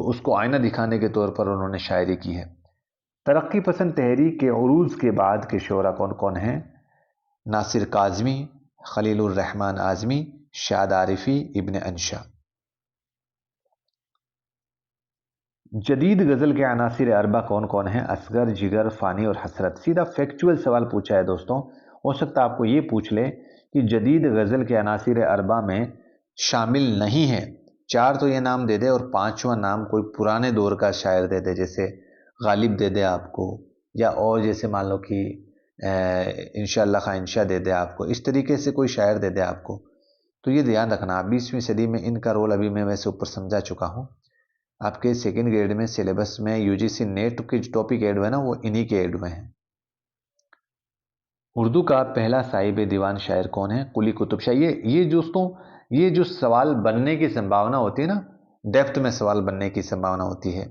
उसको आईना दिखाने के तौर पर उन्होंने शायरी की है। तरक्की पसंद तहरीक के उरूज के बाद के शोरा कौन कौन हैं? नासिर काज़मी, खलीलुर रहमान आज़मी, शाद आरिफी, इब्न अंशा। जदीद गज़ल के अनासिर अरबा कौन कौन हैं? असगर, जिगर, फ़ानी और हसरत। सीधा फैक्चुअल सवाल पूछा है दोस्तों। हो सकता है आपको ये पूछ ले कि जदीद गज़ल के अनासिर अरबा में शामिल नहीं है, चार तो ये नाम दे दे और पांचवा नाम कोई पुराने दौर का शायर दे दे, जैसे गालिब दे दे आपको, या और जैसे मान लो कि इंशाअल्लाह खां इंशा दे दे आपको, इस तरीके से कोई शायर दे दे आपको। तो ये ध्यान रखना, 20वीं सदी में इनका रोल अभी मैं वैसे ऊपर समझा चुका हूँ। आपके सेकेंड ग्रेड में सिलेबस में यूजीसी नेट के जो टॉपिक ऐड हुए ना, वो इन्हीं के ऐड हुए हैं। उर्दू का पहला साहिब दीवान शायर कौन है? कुली कुतुब शाह। ये दोस्तों, ये जो सवाल बनने की संभावना होती है ना, डेप्थ में सवाल बनने की संभावना होती है,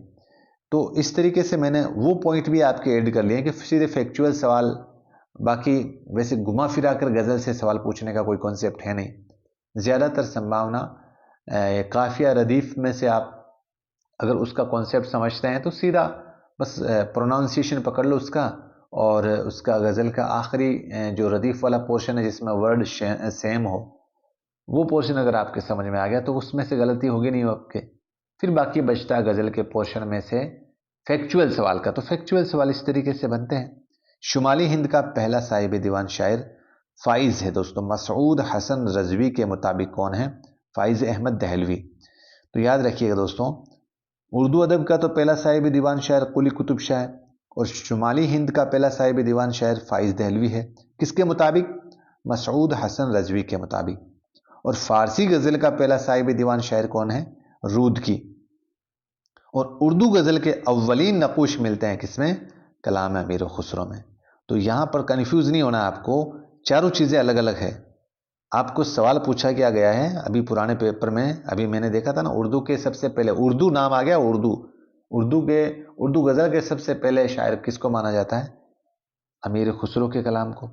तो इस तरीके से मैंने वो पॉइंट भी आपके ऐड कर लिए कि सीधे फैक्चुअल सवाल, बाकी वैसे घुमा फिरा कर गज़ल से सवाल पूछने का कोई कॉन्सेप्ट है नहीं। ज़्यादातर संभावना काफिया रदीफ में से आप अगर उसका कॉन्सेप्ट समझते हैं तो सीधा बस प्रोनाउंसिएशन पकड़ लो उसका, और उसका गज़ल का आखिरी जो रदीफ वाला पोर्शन है जिसमें वर्ड सेम हो, वो पोर्शन अगर आपके समझ में आ गया तो उसमें से गलती होगी नहीं आपके। फिर बाकी बचता है गज़ल के पोर्शन में से फैक्चुअल सवाल का। तो फैक्चुअल सवाल इस तरीके से बनते हैं। शुमाली हिंद का पहला साहिब दीवान शायर फ़ाइज़ है दोस्तों। मसऊद हसन रज़वी के मुताबिक कौन है? फ़ाइज़ अहमद दहलवी। तो याद रखिएगा दोस्तों, उर्दू अदब का तो पहला साहिब दीवान शायर कुली कुतुब शाह है, और शुमाली हिंद का पहला साहिब दीवान शायर फ़ाइज़ दहलवी है। किसके मुताबिक? मसऊद हसन रज़वी के मुताबिक। और फ़ारसी गज़ल का पहला साहिब दीवान शायर कौन है? रूद की। और उर्दू गज़ल के अव्वलीन नक़ूश मिलते हैं किसमें? कलाम अमीर खुसरो में। तो यहाँ पर कन्फ्यूज़ नहीं होना आपको, चारों चीज़ें अलग अलग है। आपको सवाल पूछा क्या गया है अभी पुराने पेपर में, अभी मैंने देखा था ना, उर्दू के सबसे पहले उर्दू नाम आ गया, उर्दू गज़ल के सबसे पहले शायर किसको माना जाता है? अमीर खुसरो के कलाम को।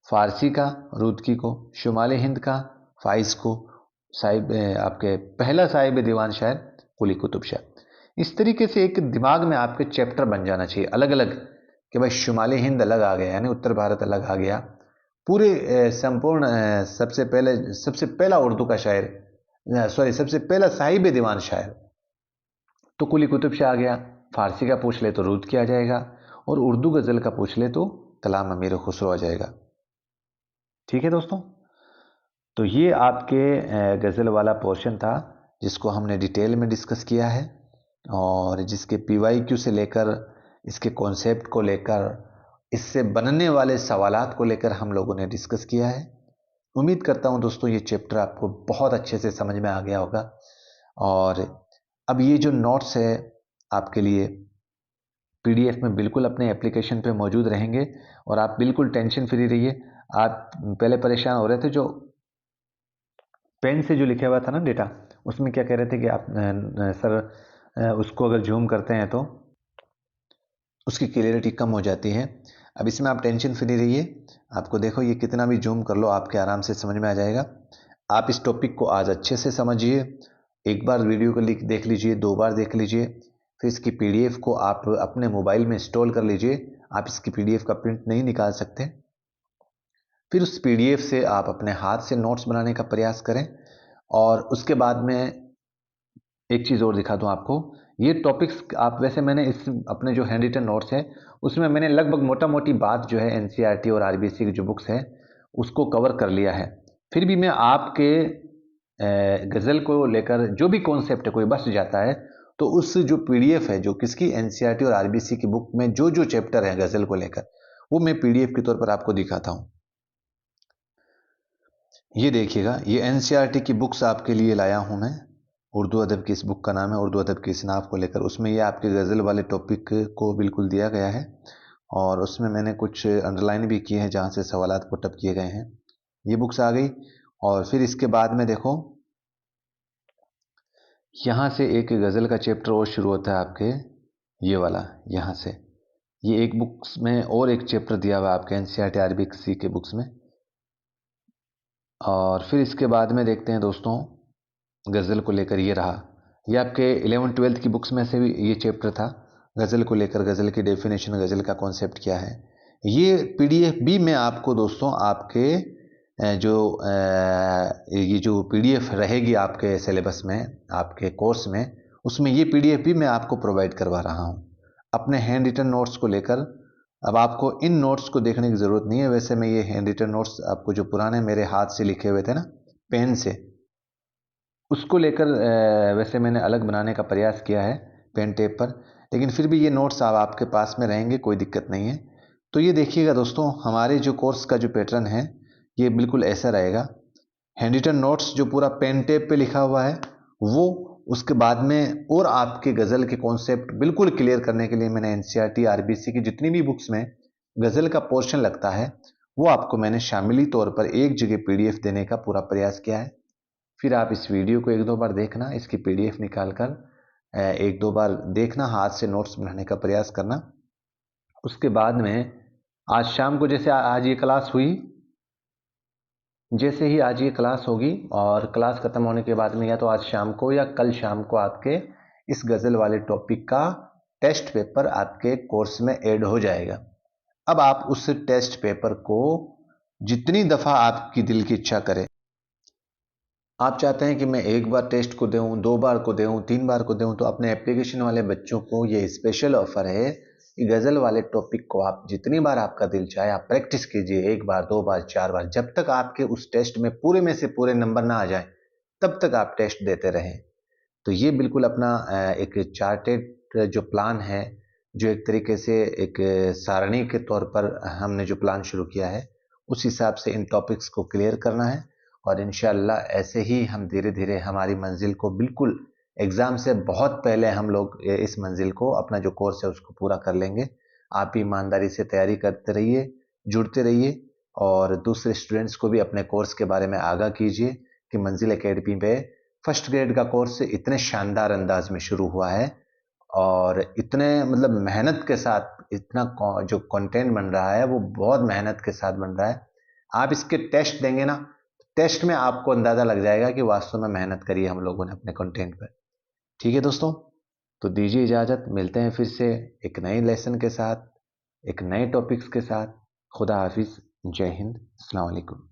फ़ारसी का रुदकी को, शुमाली हिंद का फ़ाइज़ को, साहिब आपके पहला साहिब दीवान शायर कुली कुतुब शाह। इस तरीके से एक दिमाग में आपके चैप्टर बन जाना चाहिए अलग अलग, कि भाई शुमाली हिंद अलग आ गया, यानी उत्तर भारत अलग आ गया, पूरे संपूर्ण सबसे पहला उर्दू का शायर, सबसे पहला साहिब दीवान शायर तो कुली कुतुब शाह आ गया। फारसी का पूछ ले तो रुदकी आ जाएगा, और उर्दू गज़ल का पूछ ले तो कलाम अमीर खुसरो आ जाएगा। ठीक है दोस्तों, तो ये आपके गज़ल वाला पोर्शन था जिसको हमने डिटेल में डिस्कस किया है, और जिसके PYQ से लेकर इसके कॉन्सेप्ट को लेकर इससे बनने वाले सवालात को लेकर हम लोगों ने डिस्कस किया है। उम्मीद करता हूँ दोस्तों ये चैप्टर आपको बहुत अच्छे से समझ में आ गया होगा। और अब ये जो नोट्स है आपके लिए PDF में बिल्कुल अपने एप्लीकेशन पे मौजूद रहेंगे, और आप बिल्कुल टेंशन फ्री रहिए। आप पहले परेशान हो रहे थे, जो पेन से जो लिखा हुआ था ना डेटा, उसमें क्या कह रहे थे कि आप सर उसको अगर जूम करते हैं तो उसकी क्लियरिटी कम हो जाती है। अब इसमें आप टेंशन फ्री रहिए, आपको देखो ये कितना भी जूम कर लो आपके आराम से समझ में आ जाएगा। आप इस टॉपिक को आज अच्छे से समझिए, एक बार वीडियो को देख लीजिए, 2 बार देख लीजिए, फिर इसकी PDF को आप अपने मोबाइल में इंस्टॉल कर लीजिए। आप इसकी PDF का प्रिंट नहीं निकाल सकते। फिर उस PDF से आप अपने हाथ से नोट्स बनाने का प्रयास करें। और उसके बाद में एक चीज़ और दिखा दूं आपको, ये टॉपिक्स आप वैसे मैंने इस अपने जो हैंड रिटन नोट्स है उसमें मैंने लगभग मोटा मोटी बात जो है NCERT और RBC की जो बुक्स है उसको कवर कर लिया है। फिर भी मैं आपके गज़ल को लेकर जो भी कॉन्सेप्ट है कोई बच जाता है तो उस जो PDF है जो किसकी NCERT और RBC की बुक में जो जो चैप्टर है गज़ल को लेकर, वो मैं PDF के तौर पर आपको दिखाता हूँ। ये देखिएगा, ये एनसीईआरटी की बुक्स आपके लिए लाया हूँ मैं। उर्दू अदब की इस बुक का नाम है उर्दू अदब की इसनाफ को लेकर। उसमें ये आपके गज़ल वाले टॉपिक को बिल्कुल दिया गया है और उसमें मैंने कुछ अंडरलाइन भी किए हैं जहाँ से सवालात पुट अप किए गए हैं। ये बुक्स आ गई और फिर इसके बाद में देखो, यहाँ से एक गज़ल का चैप्टर और शुरू होता है आपके, ये वाला यहाँ से। ये एक बुक्स में और एक चैप्टर दिया हुआ है आपके एनसीईआरटी अरबिक सी के बुक्स में। और फिर इसके बाद में देखते हैं दोस्तों, गज़ल को लेकर ये रहा। ये आपके 11th-12th की बुक्स में से भी ये चैप्टर था, गज़ल को लेकर, गज़ल की डेफिनेशन, गज़ल का कॉन्सेप्ट क्या है। ये पीडीएफ भी मैं आपको दोस्तों आपके ये जो पीडीएफ रहेगी आपके सिलेबस में, आपके कोर्स में, उसमें ये पीडीएफ भी मैं आपको प्रोवाइड करवा रहा हूँ अपने हैंड रिटन नोट्स को लेकर। अब आपको इन नोट्स को देखने की ज़रूरत नहीं है। वैसे मैं ये हैंड रिटन नोट्स आपको जो पुराने मेरे हाथ से लिखे हुए थे ना, पेन से, उसको लेकर वैसे मैंने अलग बनाने का प्रयास किया है पेन टेप पर, लेकिन फिर भी ये नोट्स अब आपके पास में रहेंगे, कोई दिक्कत नहीं है। तो ये देखिएगा दोस्तों, हमारे जो कोर्स का जो पैटर्न है ये बिल्कुल ऐसा रहेगा। हैंड रिटन नोट्स जो पूरा पेन टेप पे लिखा हुआ है वो, उसके बाद में और आपके गज़ल के कॉन्सेप्ट बिल्कुल क्लियर करने के लिए मैंने एनसीईआरटी आरबीसी की जितनी भी बुक्स में गज़ल का पोर्शन लगता है वो आपको मैंने शामिली तौर पर एक जगह पीडीएफ देने का पूरा प्रयास किया है। फिर आप इस वीडियो को एक दो बार देखना, इसकी पीडीएफ निकाल कर एक दो बार देखना, हाथ से नोट्स बनाने का प्रयास करना। उसके बाद में आज शाम को, जैसे आज ये क्लास हुई, जैसे ही आज ये क्लास होगी और क्लास ख़त्म होने के बाद में या तो आज शाम को या कल शाम को आपके इस गज़ल वाले टॉपिक का टेस्ट पेपर आपके कोर्स में ऐड हो जाएगा। अब आप उस टेस्ट पेपर को जितनी दफ़ा आपकी दिल की इच्छा करे, आप चाहते हैं कि मैं एक बार टेस्ट को दूँ, 2 बार को दूँ, 3 बार को दूँ, तो अपने एप्लीकेशन वाले बच्चों को ये स्पेशल ऑफर है कि गज़ल वाले टॉपिक को आप जितनी बार आपका दिल चाहे आप प्रैक्टिस कीजिए, 1 बार, 2 बार, 4 बार, जब तक आपके उस टेस्ट में पूरे में से पूरे नंबर ना आ जाएं, तब तक आप टेस्ट देते रहें। तो ये बिल्कुल अपना एक चार्टेड जो प्लान है, जो एक तरीके से एक सारणी के तौर पर हमने जो प्लान शुरू किया है, उस हिसाब से इन टॉपिक्स को क्लियर करना है और इंशाअल्लाह ऐसे ही हम धीरे धीरे हमारी मंजिल को, बिल्कुल एग्ज़ाम से बहुत पहले हम लोग इस मंजिल को, अपना जो कोर्स है उसको पूरा कर लेंगे। आप भी ईमानदारी से तैयारी करते रहिए, जुड़ते रहिए और दूसरे स्टूडेंट्स को भी अपने कोर्स के बारे में आगाह कीजिए कि मंजिल एकेडमी पे फर्स्ट ग्रेड का कोर्स इतने शानदार अंदाज में शुरू हुआ है और इतने मतलब मेहनत के साथ, इतना जो कंटेंट बन रहा है वो बहुत मेहनत के साथ बन रहा है। आप इसके टेस्ट देंगे ना, टेस्ट में आपको अंदाज़ा लग जाएगा कि वास्तव में मेहनत करी है हम लोगों ने अपने कंटेंट पर। ठीक है दोस्तों, तो दीजिए इजाज़त, मिलते हैं फिर से एक नए लेसन के साथ, एक नए टॉपिक्स के साथ। खुदा हाफिज़, जय हिंद, अस्सलाम वालेकुम।